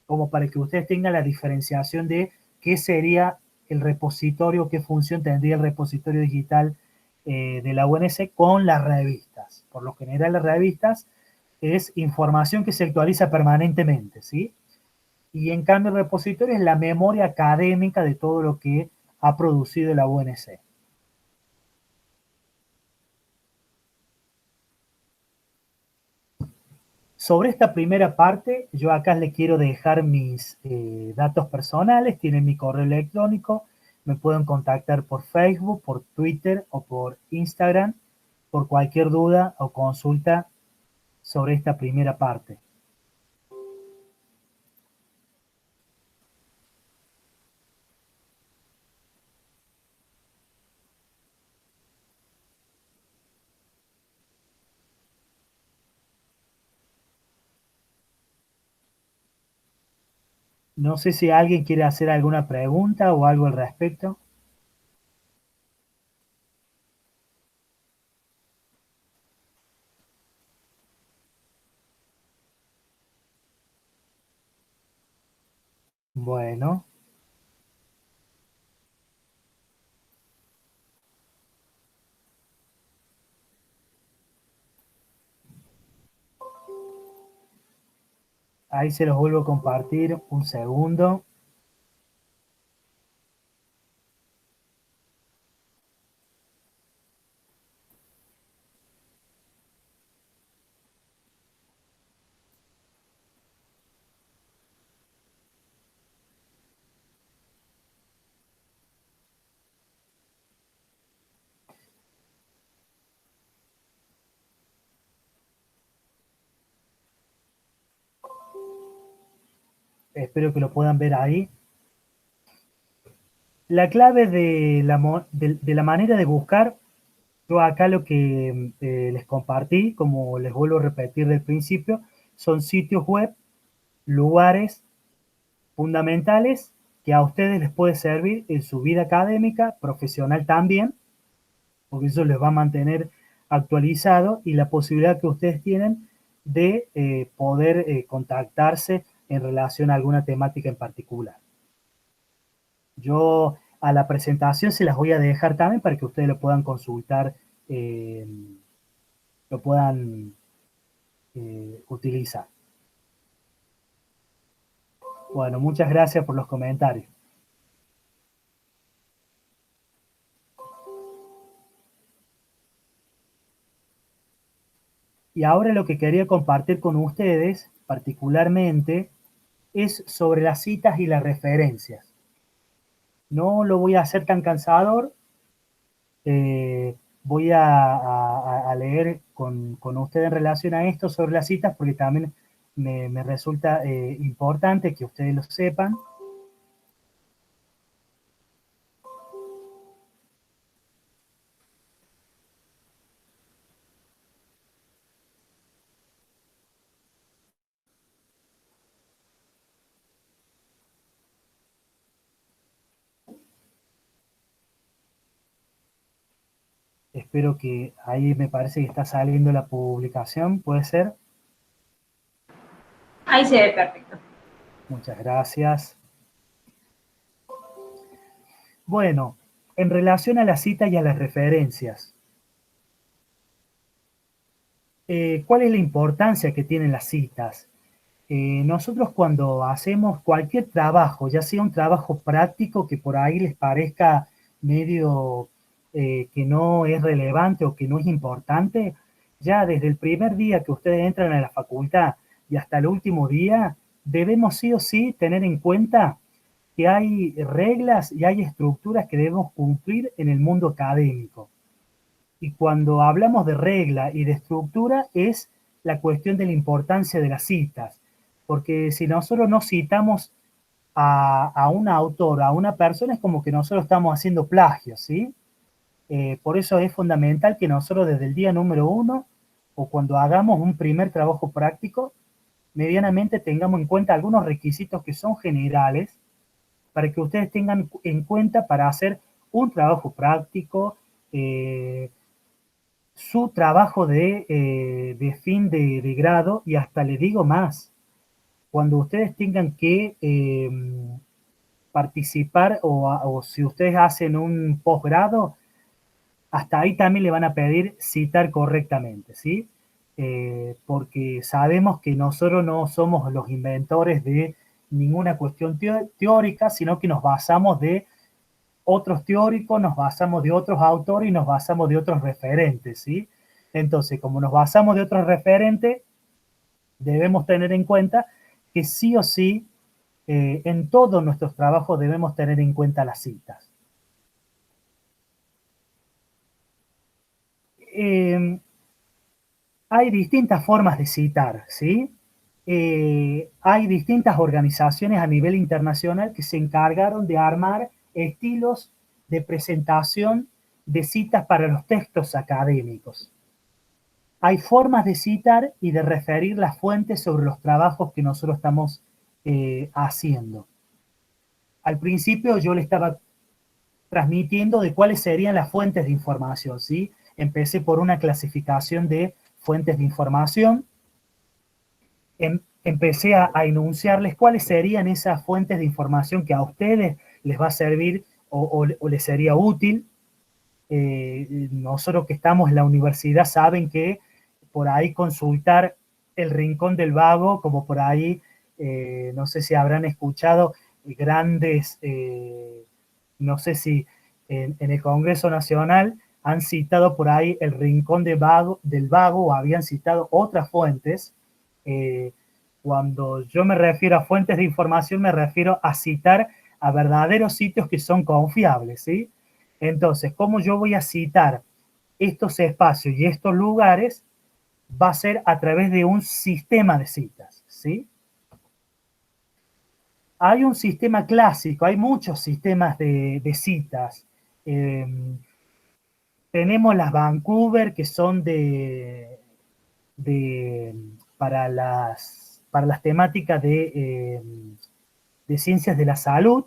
como para que ustedes tengan la diferenciación de qué sería el repositorio, qué función tendría el repositorio digital de la UNC con las revistas. Por lo general, las revistas es información que se actualiza permanentemente, ¿sí? Y en cambio el repositorio es la memoria académica de todo lo que ha producido la UNC. Sobre esta primera parte, yo acá le quiero dejar mis datos personales, tienen mi correo electrónico, me pueden contactar por Facebook, por Twitter o por Instagram, por cualquier duda o consulta sobre esta primera parte. No sé si alguien quiere hacer alguna pregunta o algo al respecto. Bueno, ahí se los vuelvo a compartir un segundo. espero que lo puedan ver ahí. La clave de la manera de buscar, yo acá lo que les compartí, como les vuelvo a repetir del principio, son sitios web, lugares fundamentales que a ustedes les puede servir en su vida académica, profesional también, porque eso les va a mantener actualizado y la posibilidad que ustedes tienen de poder contactarse en relación a alguna temática en particular. Yo a la presentación se las voy a dejar también para que ustedes lo puedan consultar, eh, lo puedan utilizar. Bueno, muchas gracias por los comentarios. Y ahora lo que quería compartir con ustedes, particularmente, es sobre las citas y las referencias. No lo voy a hacer tan cansador. Voy a leer con ustedes en relación a esto sobre las citas porque también me resulta importante que ustedes lo sepan. Espero que ahí me parece que está saliendo la publicación, ¿puede ser? Ahí se ve perfecto. Muchas gracias. Bueno, en relación a la cita y a las referencias, ¿cuál es la importancia que tienen las citas? Nosotros cuando hacemos cualquier trabajo, ya sea un trabajo práctico que por ahí les parezca medio que no es relevante o que no es importante, ya desde el primer día que ustedes entran a la facultad y hasta el último día, debemos sí o sí tener en cuenta que hay reglas y hay estructuras que debemos cumplir en el mundo académico. Y cuando hablamos de regla y de estructura es la cuestión de la importancia de las citas, porque si nosotros no citamos a un autor, a una persona, es como que nosotros estamos haciendo plagio, ¿sí? Por eso es fundamental que nosotros desde el día número uno o cuando hagamos un primer trabajo práctico, medianamente tengamos en cuenta algunos requisitos que son generales para que ustedes tengan en cuenta para hacer un trabajo práctico, su trabajo de fin de grado y hasta le digo más, cuando ustedes tengan que participar o si ustedes hacen un posgrado, hasta ahí también le van a pedir citar correctamente, ¿sí? Porque sabemos que nosotros no somos los inventores de ninguna cuestión teórica, sino que nos basamos de otros teóricos, nos basamos de otros autores y nos basamos de otros referentes, ¿sí? Entonces, como nos basamos de otros referentes, debemos tener en cuenta que sí o sí, en todos nuestros trabajos debemos tener en cuenta las citas. Hay distintas formas de citar, ¿sí? Hay distintas organizaciones a nivel internacional que se encargaron de armar estilos de presentación de citas para los textos académicos. Hay formas de citar y de referir las fuentes sobre los trabajos que nosotros estamos haciendo. Al principio yo le estaba transmitiendo de cuáles serían las fuentes de información, ¿sí? Empecé por una clasificación de fuentes de información, empecé a enunciarles cuáles serían esas fuentes de información que a ustedes les va a servir o les sería útil. Nosotros que estamos en la universidad saben que por ahí consultar el Rincón del Vago, como por ahí, no sé si habrán escuchado grandes, no sé si en el Congreso Nacional han citado por ahí el Rincón del Vago o habían citado otras fuentes. Cuando yo me refiero a fuentes de información, me refiero a citar a verdaderos sitios que son confiables, ¿sí? Entonces, ¿cómo yo voy a citar estos espacios y estos lugares? Va a ser a través de un sistema de citas, ¿sí? Hay un sistema clásico, hay muchos sistemas de citas. Tenemos las Vancouver, que son de, para las temáticas de ciencias de la salud.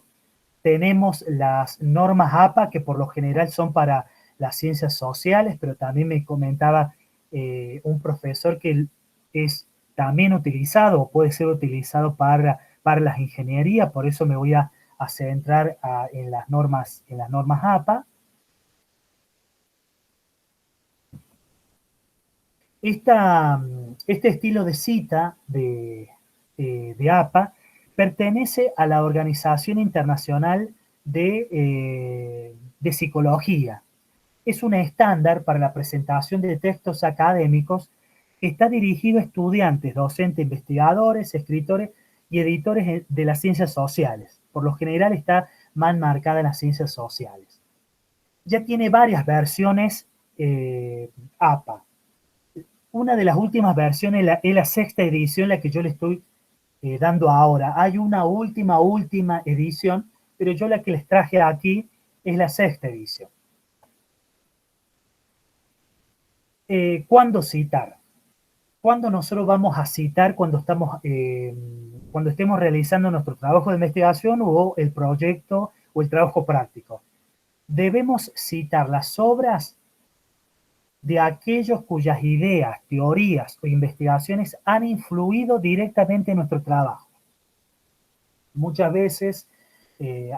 Tenemos las normas APA, que por lo general son para las ciencias sociales, pero también me comentaba un profesor que es también utilizado o puede ser utilizado para las ingenierías, por eso me voy a centrar en las normas APA. Este estilo de cita de APA pertenece a la Organización Internacional de Psicología. Es un estándar para la presentación de textos académicos que está dirigido a estudiantes, docentes, investigadores, escritores y editores de las ciencias sociales. Por lo general está más marcada en las ciencias sociales. Ya tiene varias versiones APA. Una de las últimas versiones es la sexta edición, la que yo le estoy dando ahora. Hay una última edición, pero yo la que les traje aquí es la sexta edición. ¿Cuándo citar? ¿Cuándo nosotros vamos a citar cuando estemos realizando nuestro trabajo de investigación o el proyecto o el trabajo práctico? Debemos citar las obras de aquellos cuyas ideas, teorías o investigaciones han influido directamente en nuestro trabajo. Muchas veces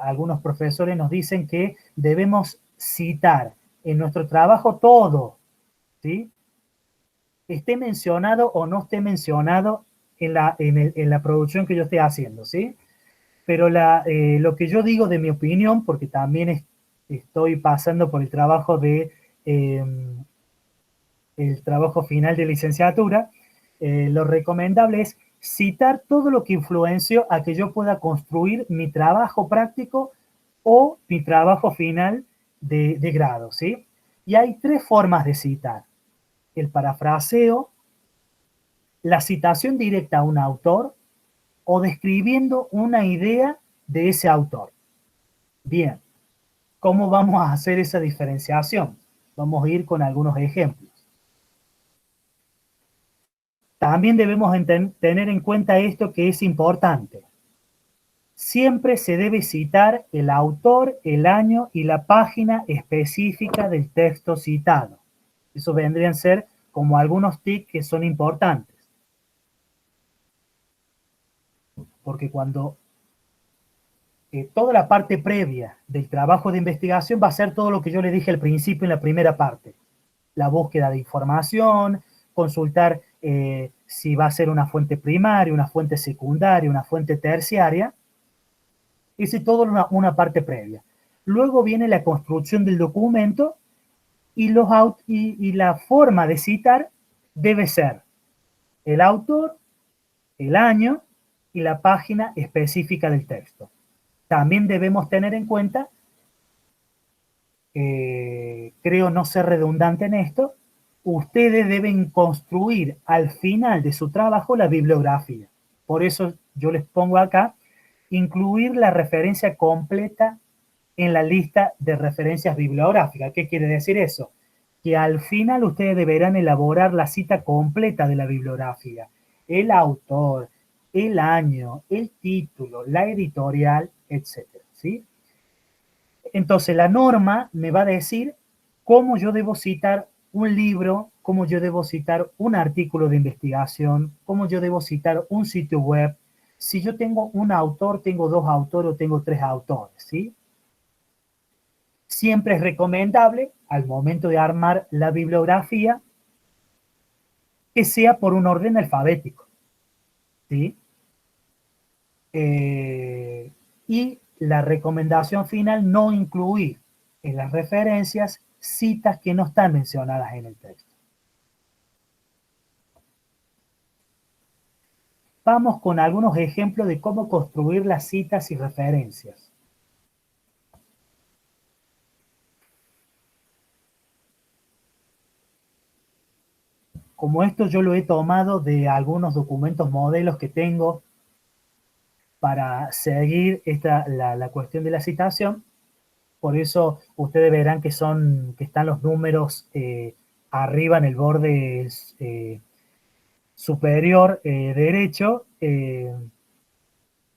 algunos profesores nos dicen que debemos citar en nuestro trabajo todo, ¿sí? Esté mencionado o no esté mencionado en la producción que yo esté haciendo, ¿sí? Pero lo que yo digo de mi opinión, porque también estoy pasando por el trabajo el trabajo final de licenciatura, lo recomendable es citar todo lo que influenció a que yo pueda construir mi trabajo práctico o mi trabajo final de grado, ¿sí? Y hay tres formas de citar: el parafraseo, la citación directa a un autor o describiendo una idea de ese autor. Bien, ¿cómo vamos a hacer esa diferenciación? Vamos a ir con algunos ejemplos. También debemos tener en cuenta esto que es importante. Siempre se debe citar el autor, el año y la página específica del texto citado. Eso vendrían a ser como algunos tips que son importantes. Porque cuando toda la parte previa del trabajo de investigación va a ser todo lo que yo le dije al principio en la primera parte. La búsqueda de información, consultar si va a ser una fuente primaria, una fuente secundaria, una fuente terciaria. Esa es toda una parte previa. Luego viene la construcción del documento y la forma de citar debe ser el autor, el año y la página específica del texto. También debemos tener en cuenta, creo no ser redundante en esto, ustedes deben construir al final de su trabajo la bibliografía. Por eso yo les pongo acá, incluir la referencia completa en la lista de referencias bibliográficas. ¿Qué quiere decir eso? Que al final ustedes deberán elaborar la cita completa de la bibliografía, el autor, el año, el título, la editorial, etcétera, ¿sí? Entonces la norma me va a decir cómo yo debo citar un libro, cómo yo debo citar un artículo de investigación, cómo yo debo citar un sitio web. Si yo tengo un autor, tengo dos autores o tengo tres autores, ¿sí? Siempre es recomendable, al momento de armar la bibliografía, que sea por un orden alfabético, ¿sí? Y la recomendación final, no incluir en las referencias citas que no están mencionadas en el texto. Vamos con algunos ejemplos de cómo construir las citas y referencias. Como esto yo lo he tomado de algunos documentos modelos que tengo para seguir la cuestión de la citación. Por eso ustedes verán que están los números arriba en el borde superior derecho.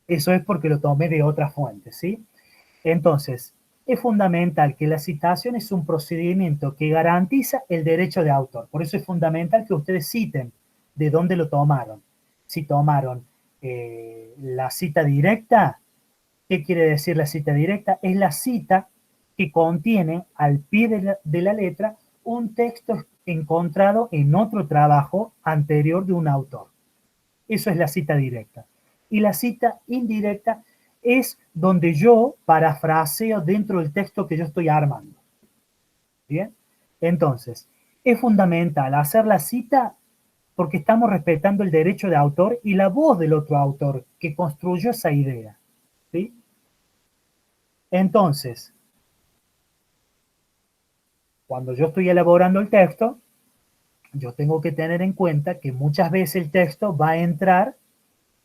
Eso es porque lo tomé de otra fuente, ¿sí? Entonces, es fundamental que la citación es un procedimiento que garantiza el derecho de autor. Por eso es fundamental que ustedes citen de dónde lo tomaron. Si tomaron la cita directa, ¿qué quiere decir la cita directa? Es la cita que contiene al pie de la letra un texto encontrado en otro trabajo anterior de un autor. Eso es la cita directa. Y la cita indirecta es donde yo parafraseo dentro del texto que yo estoy armando. ¿Bien? Entonces, es fundamental hacer la cita porque estamos respetando el derecho de autor y la voz del otro autor que construyó esa idea. ¿Sí? Entonces, cuando yo estoy elaborando el texto, yo tengo que tener en cuenta que muchas veces el texto va a entrar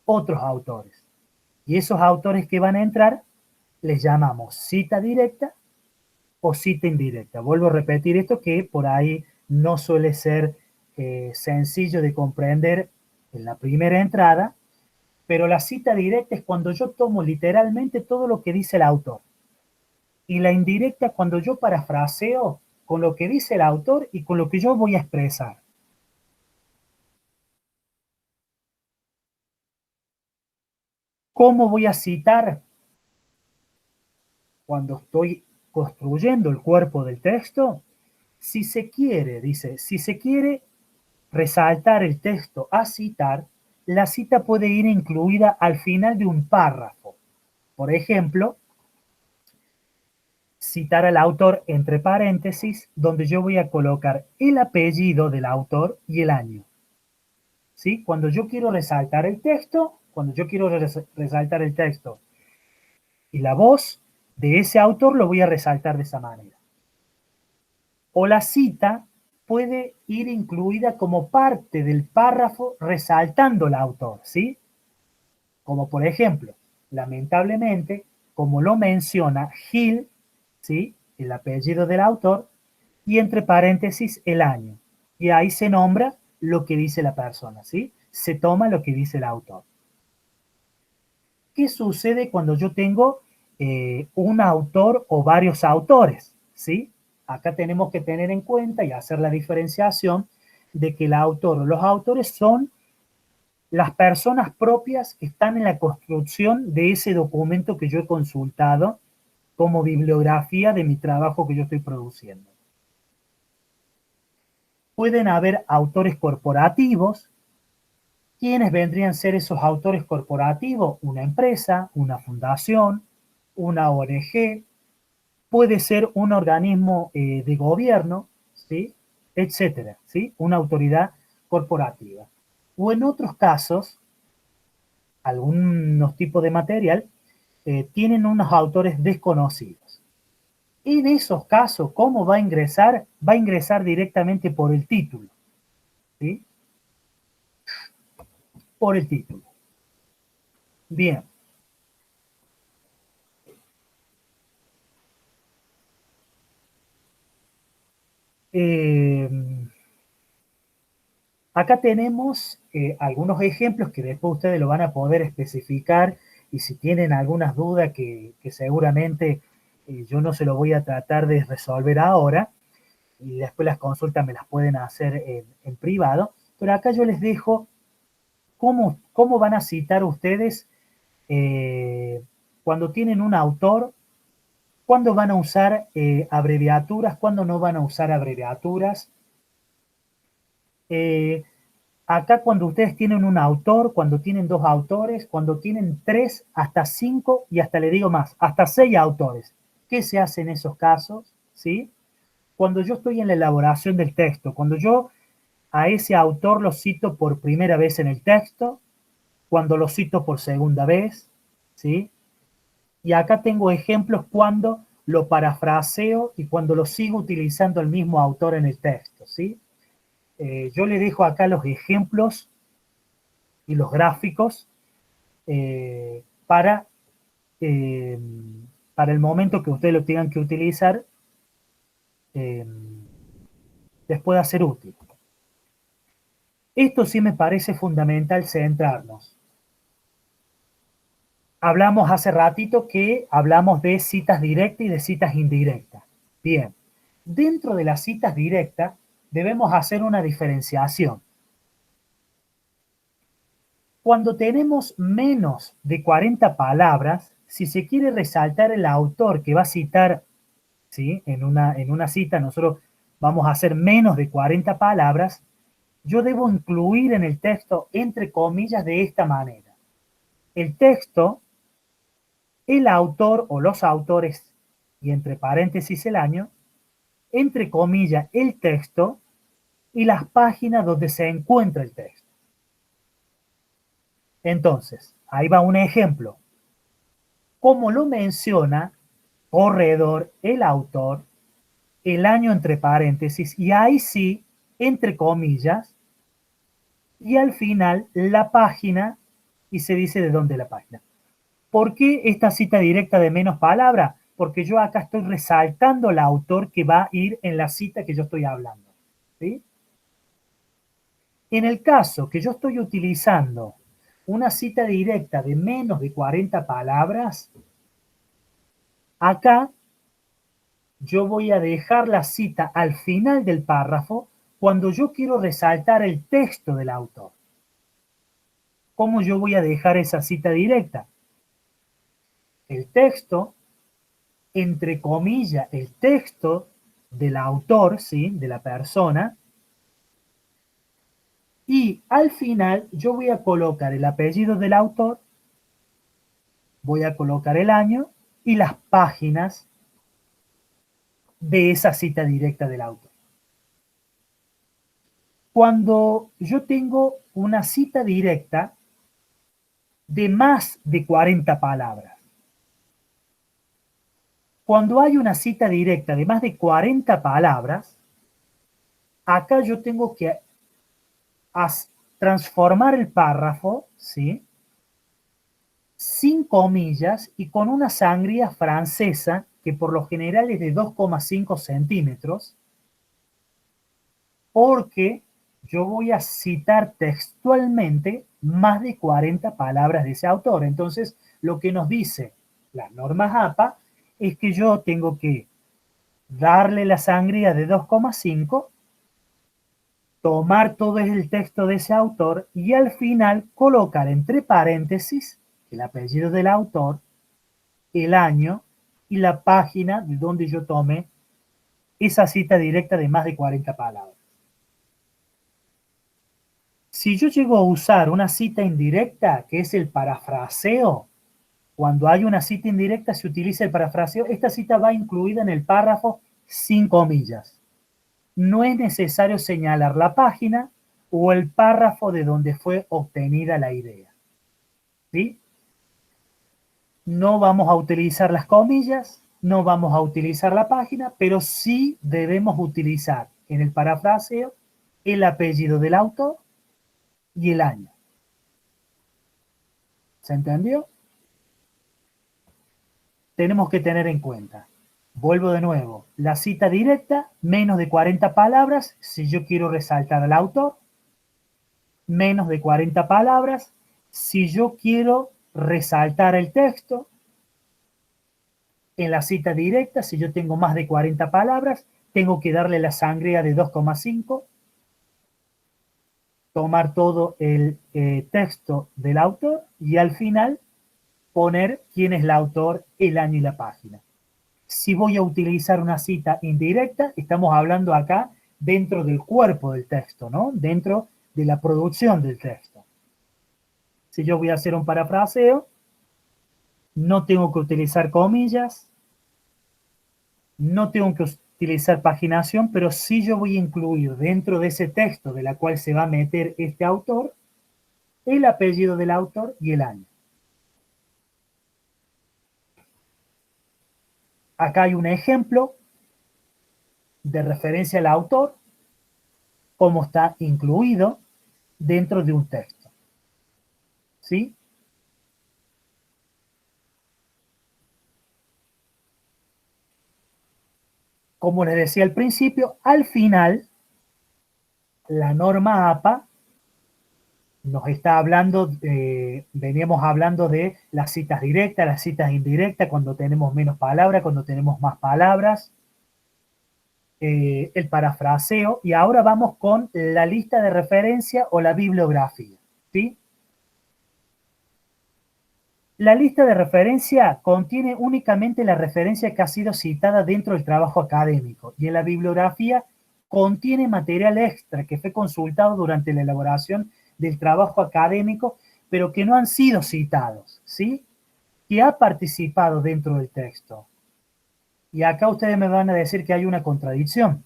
otros autores. Y esos autores que van a entrar les llamamos cita directa o cita indirecta. Vuelvo a repetir esto que por ahí no suele ser sencillo de comprender en la primera entrada, pero la cita directa es cuando yo tomo literalmente todo lo que dice el autor. Y la indirecta cuando yo parafraseo con lo que dice el autor y con lo que yo voy a expresar. ¿Cómo voy a citar? Cuando estoy construyendo el cuerpo del texto, si se quiere, dice, si se quiere resaltar el texto a citar, la cita puede ir incluida al final de un párrafo. Por ejemplo, citar al autor entre paréntesis, donde yo voy a colocar el apellido del autor y el año. ¿Sí? Cuando yo quiero resaltar el texto, y la voz de ese autor lo voy a resaltar de esa manera. O la cita puede ir incluida como parte del párrafo resaltando al autor, ¿sí? Como por ejemplo, lamentablemente, como lo menciona Gil, ¿sí? El apellido del autor, y entre paréntesis el año. Y ahí se nombra lo que dice la persona, ¿sí? Se toma lo que dice el autor. ¿Qué sucede cuando yo tengo un autor o varios autores? ¿Sí? Acá tenemos que tener en cuenta y hacer la diferenciación de que el autor o los autores son las personas propias que están en la construcción de ese documento que yo he consultado como bibliografía de mi trabajo que yo estoy produciendo. Pueden haber autores corporativos. ¿Quiénes vendrían a ser esos autores corporativos? Una empresa, una fundación, una ONG, puede ser un organismo de gobierno, ¿sí? Etcétera, ¿sí? Una autoridad corporativa. O en otros casos, algunos tipos de material tienen unos autores desconocidos. En esos casos, ¿cómo va a ingresar? Va a ingresar directamente por el título, ¿sí? Por el título. Bien. Eh, Acá tenemos algunos ejemplos que después ustedes lo van a poder especificar y si tienen algunas dudas que seguramente yo no se lo voy a tratar de resolver ahora y después las consultas me las pueden hacer en privado, pero acá yo les dejo cómo van a citar ustedes cuando tienen un autor, cuándo van a usar abreviaturas, cuándo no van a usar abreviaturas. Acá cuando ustedes tienen un autor, cuando tienen dos autores, cuando tienen tres, hasta cinco y hasta le digo más, hasta seis autores. ¿Qué se hace en esos casos? ¿Sí? Cuando yo estoy en la elaboración del texto, cuando yo a ese autor lo cito por primera vez en el texto, cuando lo cito por segunda vez, ¿sí? Y acá tengo ejemplos cuando lo parafraseo y cuando lo sigo utilizando el mismo autor en el texto, ¿sí? Yo le dejo acá los ejemplos y los gráficos para, eh, para el momento que ustedes lo tengan que utilizar, les pueda ser útil. Esto sí me parece fundamental centrarnos. Hablamos hace ratito que hablamos de citas directas y de citas indirectas. Bien, dentro de las citas directas debemos hacer una diferenciación. Cuando tenemos menos de 40 palabras, si se quiere resaltar el autor que va a citar, ¿sí? En una cita nosotros vamos a hacer menos de 40 palabras, yo debo incluir en el texto entre comillas de esta manera. El texto, el autor o los autores, y entre paréntesis el año, entre comillas el texto y las páginas donde se encuentra el texto. Entonces, ahí va un ejemplo. Como lo menciona Corredor, el autor, el año entre paréntesis, y ahí sí, entre comillas, y al final la página, y se dice de dónde la página. ¿Por qué esta cita directa de menos palabras? Porque yo acá estoy resaltando el autor que va a ir en la cita que yo estoy hablando. ¿Sí? En el caso que yo estoy utilizando una cita directa de menos de 40 palabras, acá yo voy a dejar la cita al final del párrafo cuando yo quiero resaltar el texto del autor. ¿Cómo yo voy a dejar esa cita directa? El texto, entre comillas, el texto del autor, ¿sí? De la persona, y al final yo voy a colocar el apellido del autor, voy a colocar el año y las páginas de esa cita directa del autor. Cuando yo tengo una cita directa de más de 40 palabras, cuando hay una cita directa de más de 40 palabras, acá yo tengo que transformar el párrafo, ¿sí? Sin comillas y con una sangría francesa que por lo general es de 2,5 centímetros, porque yo voy a citar textualmente más de 40 palabras de ese autor. Entonces, lo que nos dice las normas APA es que yo tengo que darle la sangría de 2,5, tomar todo el texto de ese autor y al final colocar entre paréntesis el apellido del autor, el año y la página de donde yo tomé esa cita directa de más de 40 palabras. Si yo llego a usar una cita indirecta, que es el parafraseo, cuando hay una cita indirecta se utiliza el parafraseo, esta cita va incluida en el párrafo sin comillas. No es necesario señalar la página o el párrafo de donde fue obtenida la idea. ¿Sí? No vamos a utilizar las comillas, no vamos a utilizar la página, pero sí debemos utilizar en el parafraseo el apellido del autor y el año. ¿Se entendió? Tenemos que tener en cuenta, vuelvo de nuevo, la cita directa, menos de 40 palabras, si yo quiero resaltar al autor, menos de 40 palabras, si yo quiero resaltar el texto. En la cita directa, si yo tengo más de 40 palabras, tengo que darle la sangría de 2,5, tomar todo el texto del autor y al final poner quién es el autor, el año y la página. Si voy a utilizar una cita indirecta, estamos hablando acá dentro del cuerpo del texto, ¿no? Dentro de la producción del texto. Si yo voy a hacer un parafraseo, no tengo que utilizar comillas, no tengo que utilizar paginación, pero sí yo voy a incluir dentro de ese texto de la cual se va a meter este autor, el apellido del autor y el año. Acá hay un ejemplo de referencia al autor, cómo está incluido dentro de un texto. ¿Sí? como les decía al principio, al final, la norma APA nos está hablando, veníamos hablando de las citas directas, las citas indirectas, cuando tenemos menos palabras, cuando tenemos más palabras, el parafraseo, y ahora vamos con la lista de referencia o la bibliografía, ¿sí? La lista de referencia contiene únicamente la referencia que ha sido citada dentro del trabajo académico, y en la bibliografía contiene material extra que fue consultado durante la elaboración del trabajo académico, pero que no han sido citados, ¿sí? Que ha participado dentro del texto. Y acá ustedes me van a decir que hay una contradicción.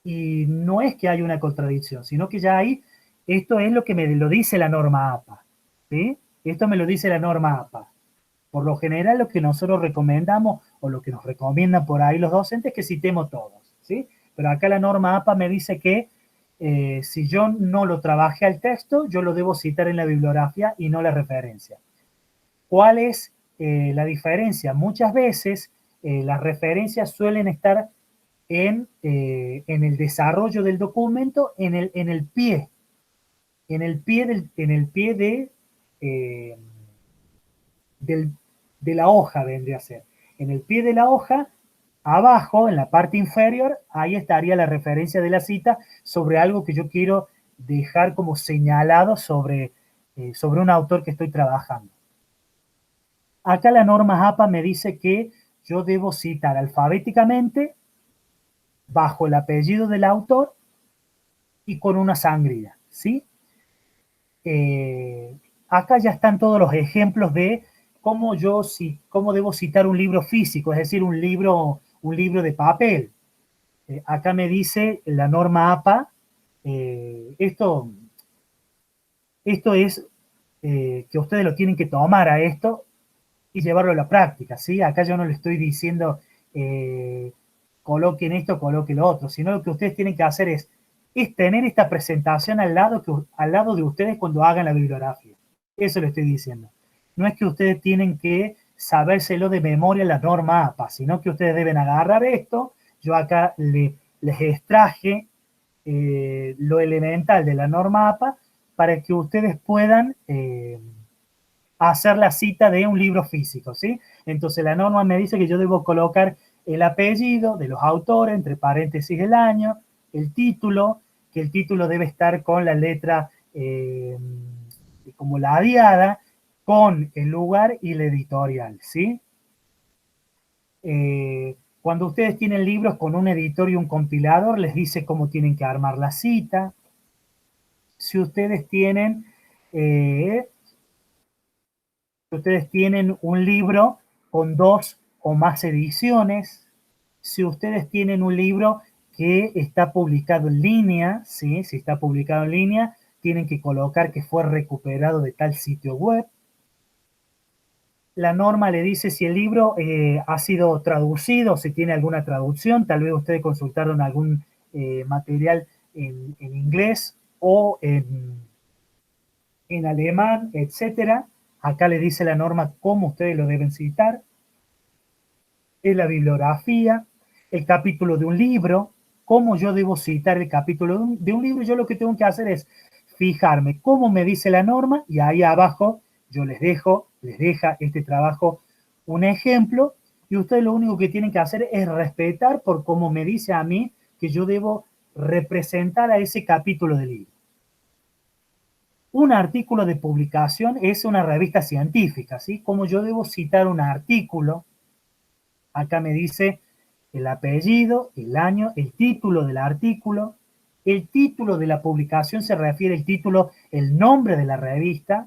Y no es que haya una contradicción, sino que ya hay, esto es lo que me lo dice la norma APA, ¿sí? Esto me lo dice la norma APA. Por lo general, lo que nosotros recomendamos, o lo que nos recomiendan por ahí los docentes, es que citemos todos, ¿sí? Pero acá la norma APA me dice que si yo no lo trabajé al texto, yo lo debo citar en la bibliografía y no la referencia. ¿Cuál es la diferencia? Muchas veces las referencias suelen estar en el desarrollo del documento, en el pie, en el pie eh, de la hoja vendría a ser. En el pie de la hoja, abajo, en la parte inferior, ahí estaría la referencia de la cita sobre algo que yo quiero dejar como señalado sobre un autor que estoy trabajando. Acá la norma APA me dice que yo debo citar alfabéticamente bajo el apellido del autor y con una sangría, ¿sí? Acá ya están todos los ejemplos de cómo debo citar un libro físico, es decir, un libro de papel. Acá me dice la norma APA, esto es que ustedes lo tienen que tomar a esto y llevarlo a la práctica, ¿sí? Acá yo no le estoy diciendo coloquen esto, coloquen lo otro, sino lo que ustedes tienen que hacer es tener esta presentación al lado de ustedes cuando hagan la bibliografía. Eso le estoy diciendo. No es que ustedes tienen que sabérselo de memoria la norma APA, sino que ustedes deben agarrar esto. Yo acá les extraje lo elemental de la norma APA para que ustedes puedan hacer la cita de un libro físico, ¿sí? Entonces la norma me dice que yo debo colocar el apellido de los autores, entre paréntesis el año, el título, que el título debe estar con la letra como la diada, con el lugar y la editorial, ¿sí? Cuando ustedes tienen libros con un editor y un compilador, les dice cómo tienen que armar la cita. Si ustedes tienen un libro con 2 o más ediciones, si ustedes tienen un libro que está publicado en línea, ¿sí? Si está publicado en línea, tienen que colocar que fue recuperado de tal sitio web. La norma le dice si el libro ha sido traducido, si tiene alguna traducción, tal vez ustedes consultaron algún material en inglés o en alemán, etcétera. Acá le dice la norma cómo ustedes lo deben citar. Es la bibliografía, el capítulo de un libro, cómo yo debo citar el capítulo de un libro. Yo lo que tengo que hacer es fijarme cómo me dice la norma y ahí abajo yo les deja este trabajo un ejemplo y ustedes lo único que tienen que hacer es respetar por cómo me dice a mí que yo debo representar a ese capítulo del libro. Un artículo de publicación es una revista científica, ¿sí? Como yo debo citar un artículo, acá me dice el apellido, el año, el título del artículo, el título de la publicación se refiere al título, el nombre de la revista.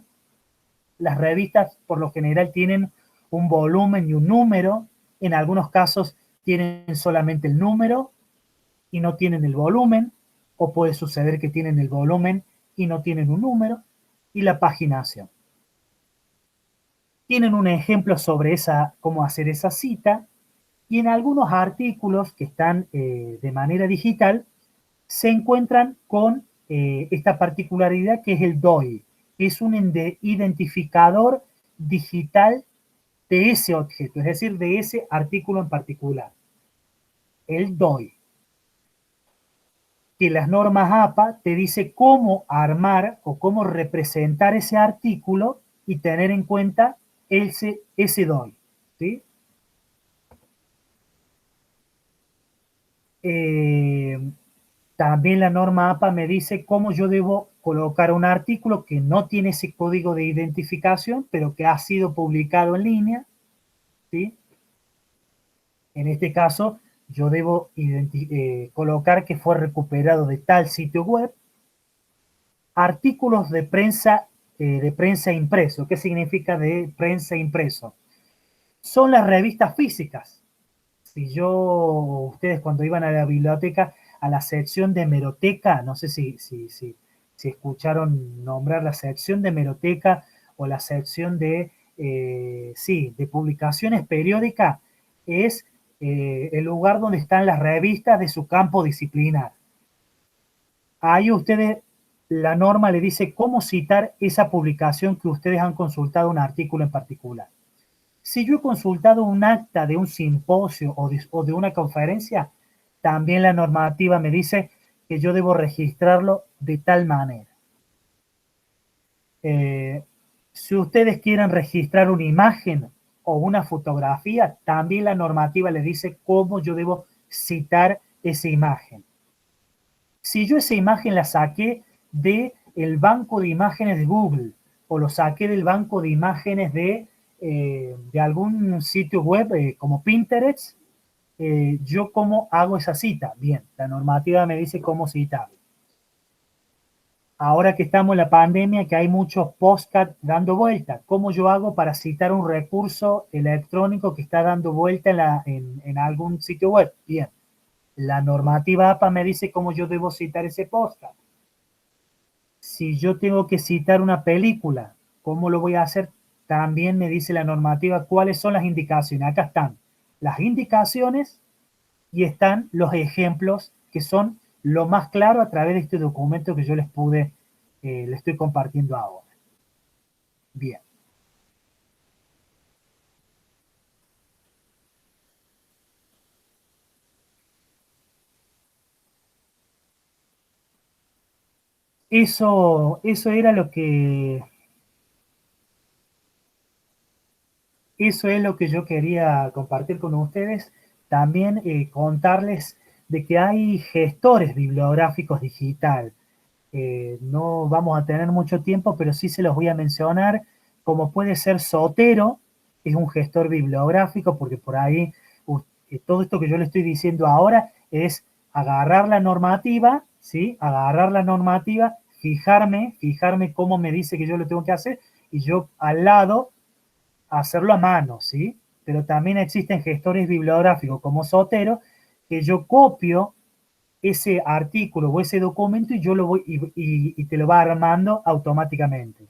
Las revistas por lo general tienen un volumen y un número, en algunos casos tienen solamente el número y no tienen el volumen, o puede suceder que tienen el volumen y no tienen un número, y la paginación. Tienen un ejemplo sobre cómo hacer esa cita, y en algunos artículos que están de manera digital, se encuentran con esta particularidad que es el DOI, es un identificador digital de ese objeto, es decir, de ese artículo en particular. el DOI, que las normas APA te dice cómo armar o cómo representar ese artículo y tener en cuenta ese DOI, ¿sí? También la norma APA me dice cómo yo debo colocar un artículo que no tiene ese código de identificación, pero que ha sido publicado en línea, ¿sí? En este caso, yo debo colocar que fue recuperado de tal sitio web. Artículos de prensa impreso. ¿Qué significa de prensa impreso? Son las revistas físicas. Si ustedes cuando iban a la biblioteca, a la sección de hemeroteca, no sé si escucharon nombrar la sección de hemeroteca o la sección de publicaciones periódicas, es el lugar donde están las revistas de su campo disciplinar. Ahí ustedes, la norma le dice cómo citar esa publicación que ustedes han consultado, un artículo en particular. Si yo he consultado un acta de un simposio o de una conferencia, también la normativa me dice que yo debo registrarlo de tal manera. Si ustedes quieren registrar una imagen o una fotografía, también la normativa le dice cómo yo debo citar esa imagen. Si yo esa imagen la saqué del banco de imágenes de Google o lo saqué del banco de imágenes de algún sitio web como Pinterest, ¿yo cómo hago esa cita? Bien, la normativa me dice cómo citar. Ahora que estamos en la pandemia, que hay muchos podcasts dando vuelta, ¿cómo yo hago para citar un recurso electrónico que está dando vuelta en algún sitio web? Bien, la normativa APA me dice cómo yo debo citar ese podcast. Si yo tengo que citar una película, ¿cómo lo voy a hacer? También me dice la normativa cuáles son las indicaciones. Acá están las indicaciones y están los ejemplos que son lo más claro a través de este documento que yo les estoy compartiendo ahora. Bien. Eso era eso es lo que yo quería compartir con ustedes. También contarles de que hay gestores bibliográficos digital. No vamos a tener mucho tiempo, pero sí se los voy a mencionar, como puede ser Zotero, es un gestor bibliográfico, porque por ahí todo esto que yo le estoy diciendo ahora es agarrar la normativa, ¿sí? Agarrar la normativa, fijarme cómo me dice que yo lo tengo que hacer, y yo al lado hacerlo a mano, ¿sí? Pero también existen gestores bibliográficos como Zotero, que yo copio ese artículo o ese documento y yo lo voy y te lo va armando automáticamente.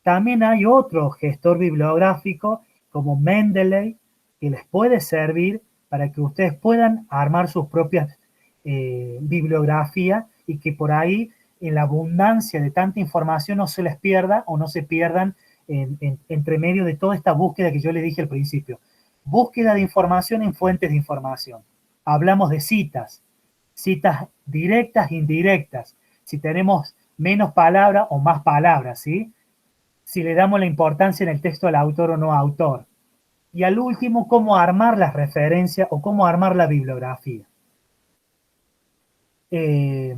También hay otro gestor bibliográfico como Mendeley que les puede servir para que ustedes puedan armar sus propias bibliografías y que por ahí en la abundancia de tanta información no se les pierda o no se pierdan entre medio de toda esta búsqueda que yo les dije al principio. Búsqueda de información en fuentes de información. Hablamos de citas directas, indirectas, si tenemos menos palabras o más palabras, ¿sí? Si le damos la importancia en el texto al autor o no autor. Y al último, cómo armar las referencias o cómo armar la bibliografía. ¿Qué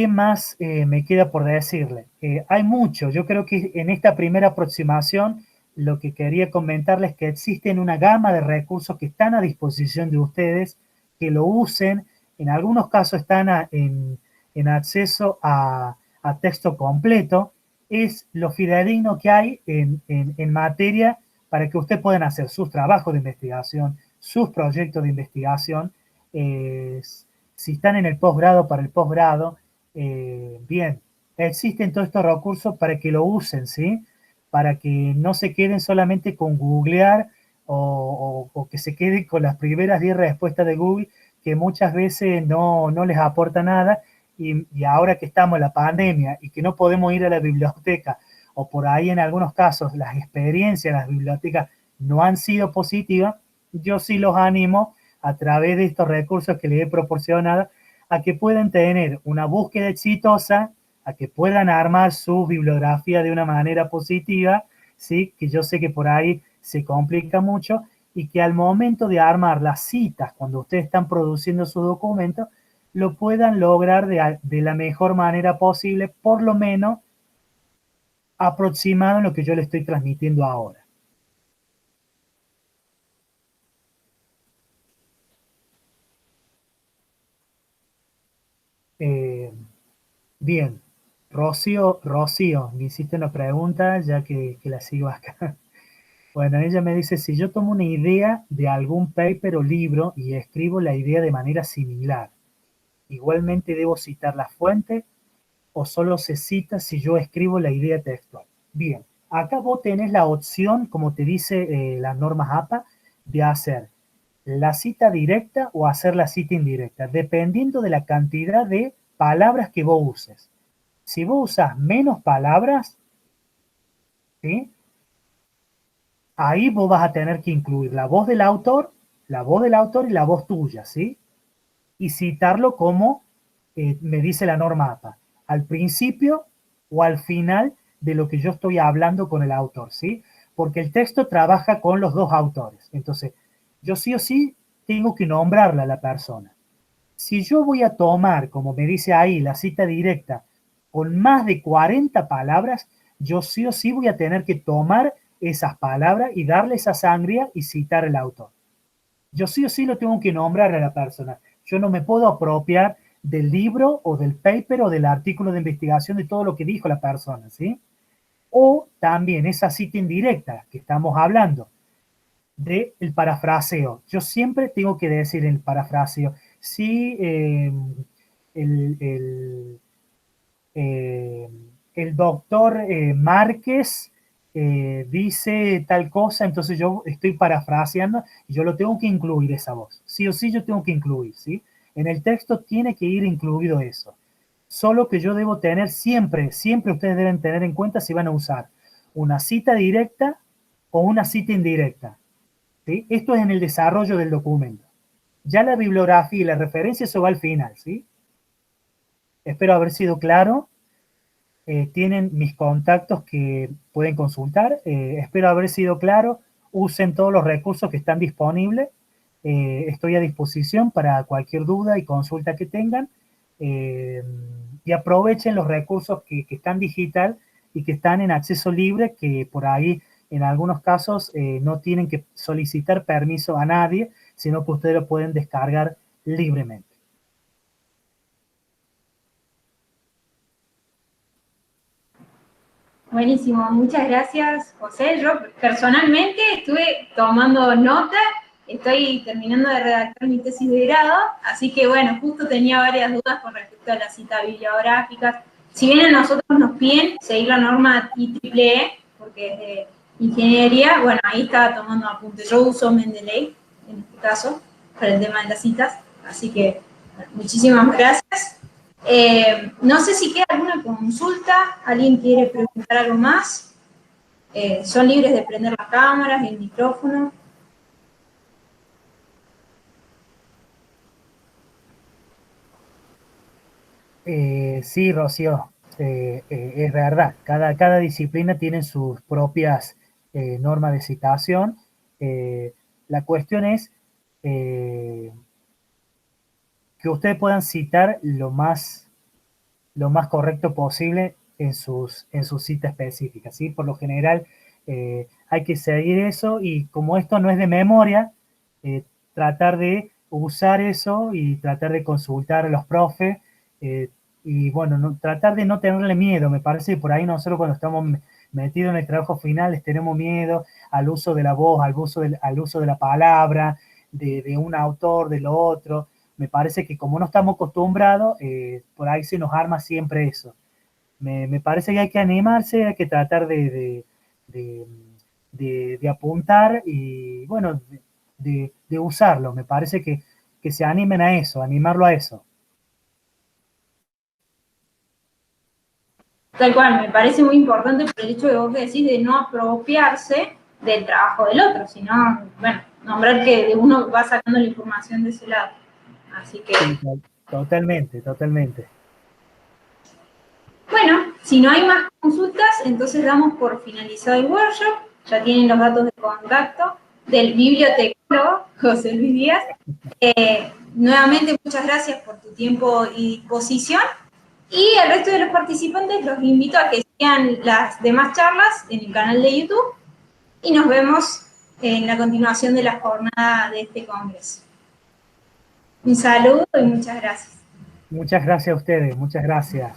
más me queda por decirle? Hay mucho. Yo creo que en esta primera aproximación lo que quería comentarles es que existen una gama de recursos que están a disposición de ustedes, que lo usen. En algunos casos están en acceso a texto completo. Es lo fidedigno que hay en materia para que ustedes puedan hacer sus trabajos de investigación, sus proyectos de investigación. Si están en el posgrado, para el posgrado. Bien, existen todos estos recursos para que lo usen, ¿sí? Para que no se queden solamente con googlear o que se queden con las primeras 10 respuestas de Google, que muchas veces no les aporta nada, y ahora que estamos en la pandemia y que no podemos ir a la biblioteca, o por ahí en algunos casos las experiencias en las bibliotecas no han sido positivas, yo sí los animo a través de estos recursos que les he proporcionado a que puedan tener una búsqueda exitosa, a que puedan armar su bibliografía de una manera positiva, ¿sí? Que yo sé que por ahí se complica mucho y que al momento de armar las citas, cuando ustedes están produciendo su documento, lo puedan lograr de la mejor manera posible, por lo menos aproximado en lo que yo le estoy transmitiendo ahora. Eh, Bien, Rocío, me hiciste una pregunta ya que la sigo acá. Bueno, ella me dice, si yo tomo una idea de algún paper o libro y escribo la idea de manera similar, ¿igualmente debo citar la fuente o solo se cita si yo escribo la idea textual? Bien, acá vos tenés la opción, como te dice las normas APA, de hacer la cita directa o hacer la cita indirecta, dependiendo de la cantidad de palabras que vos uses. Si vos usas menos palabras, ¿sí? Ahí vos vas a tener que incluir la voz del autor, la voz del autor y la voz tuya, ¿sí? Y citarlo como me dice la norma APA, al principio o al final de lo que yo estoy hablando con el autor, ¿sí? Porque el texto trabaja con los dos autores. Entonces, yo sí o sí tengo que nombrarla a la persona. Si yo voy a tomar, como me dice ahí, la cita directa con más de 40 palabras, yo sí o sí voy a tener que tomar esas palabras y darle esa sangría y citar al autor. Yo sí o sí lo tengo que nombrar a la persona. Yo no me puedo apropiar del libro o del paper o del artículo de investigación de todo lo que dijo la persona, ¿sí? O también esa cita indirecta que estamos hablando del parafraseo. Yo siempre tengo que decir el parafraseo. Si el, el, eh, el doctor Márquez dice tal cosa, entonces yo estoy parafraseando y yo lo tengo que incluir esa voz. Sí o sí yo tengo que incluir, ¿sí? En el texto tiene que ir incluido eso. Solo que yo debo tener siempre, siempre ustedes deben tener en cuenta si van a usar una cita directa o una cita indirecta. ¿Sí? Esto es en el desarrollo del documento. Ya la bibliografía y la referencia, eso va al final, ¿sí? Espero haber sido claro. Tienen mis contactos que pueden consultar. Espero haber sido claro. Usen todos los recursos que están disponibles. Estoy a disposición para cualquier duda y consulta que tengan. Y aprovechen los recursos que están digital y que están en acceso libre, que por ahí en algunos casos no tienen que solicitar permiso a nadie, sino que ustedes lo pueden descargar libremente. Buenísimo, muchas gracias, José. Yo personalmente estuve tomando nota, estoy terminando de redactar mi tesis de grado, así que bueno, justo tenía varias dudas con respecto a las citas bibliográficas. Si bien a nosotros nos piden seguir la norma IEEE, porque es de ingeniería, bueno, ahí estaba tomando apuntes. Yo uso Mendeley, en este caso, para el tema de las citas, así que bueno, muchísimas gracias. No sé si queda alguna consulta, alguien quiere preguntar algo más. Son libres de prender las cámaras y el micrófono. Sí, Rocío, es verdad. Cada disciplina tiene sus propias normas de citación. La cuestión es eh, que ustedes puedan citar lo más correcto posible en sus citas específicas, ¿sí? Por lo general hay que seguir eso y como esto no es de memoria, tratar de usar eso y tratar de consultar a los profes y bueno, tratar de no tenerle miedo. Me parece que por ahí nosotros cuando estamos metidos en el trabajo final les tenemos miedo al uso de la voz, al uso de la palabra, de un autor, de lo otro. Me parece que como no estamos acostumbrados, por ahí se nos arma siempre eso. Me parece que hay que animarse, hay que tratar de, de apuntar y, bueno, de usarlo. Me parece que se animen a eso, animarlo a eso. Tal cual, me parece muy importante por el hecho que vos decís de no apropiarse del trabajo del otro, sino, bueno, nombrar que de uno va sacando la información de ese lado. Así que... Sí, totalmente, totalmente. Bueno, si no hay más consultas, entonces damos por finalizado el workshop. Ya tienen los datos de contacto del bibliotecólogo José Luis Díaz. Nuevamente, muchas gracias por tu tiempo y disposición. Y al resto de los participantes los invito a que sigan las demás charlas en el canal de YouTube y nos vemos en la continuación de la jornada de este congreso. Un saludo y muchas gracias. Muchas gracias a ustedes, muchas gracias.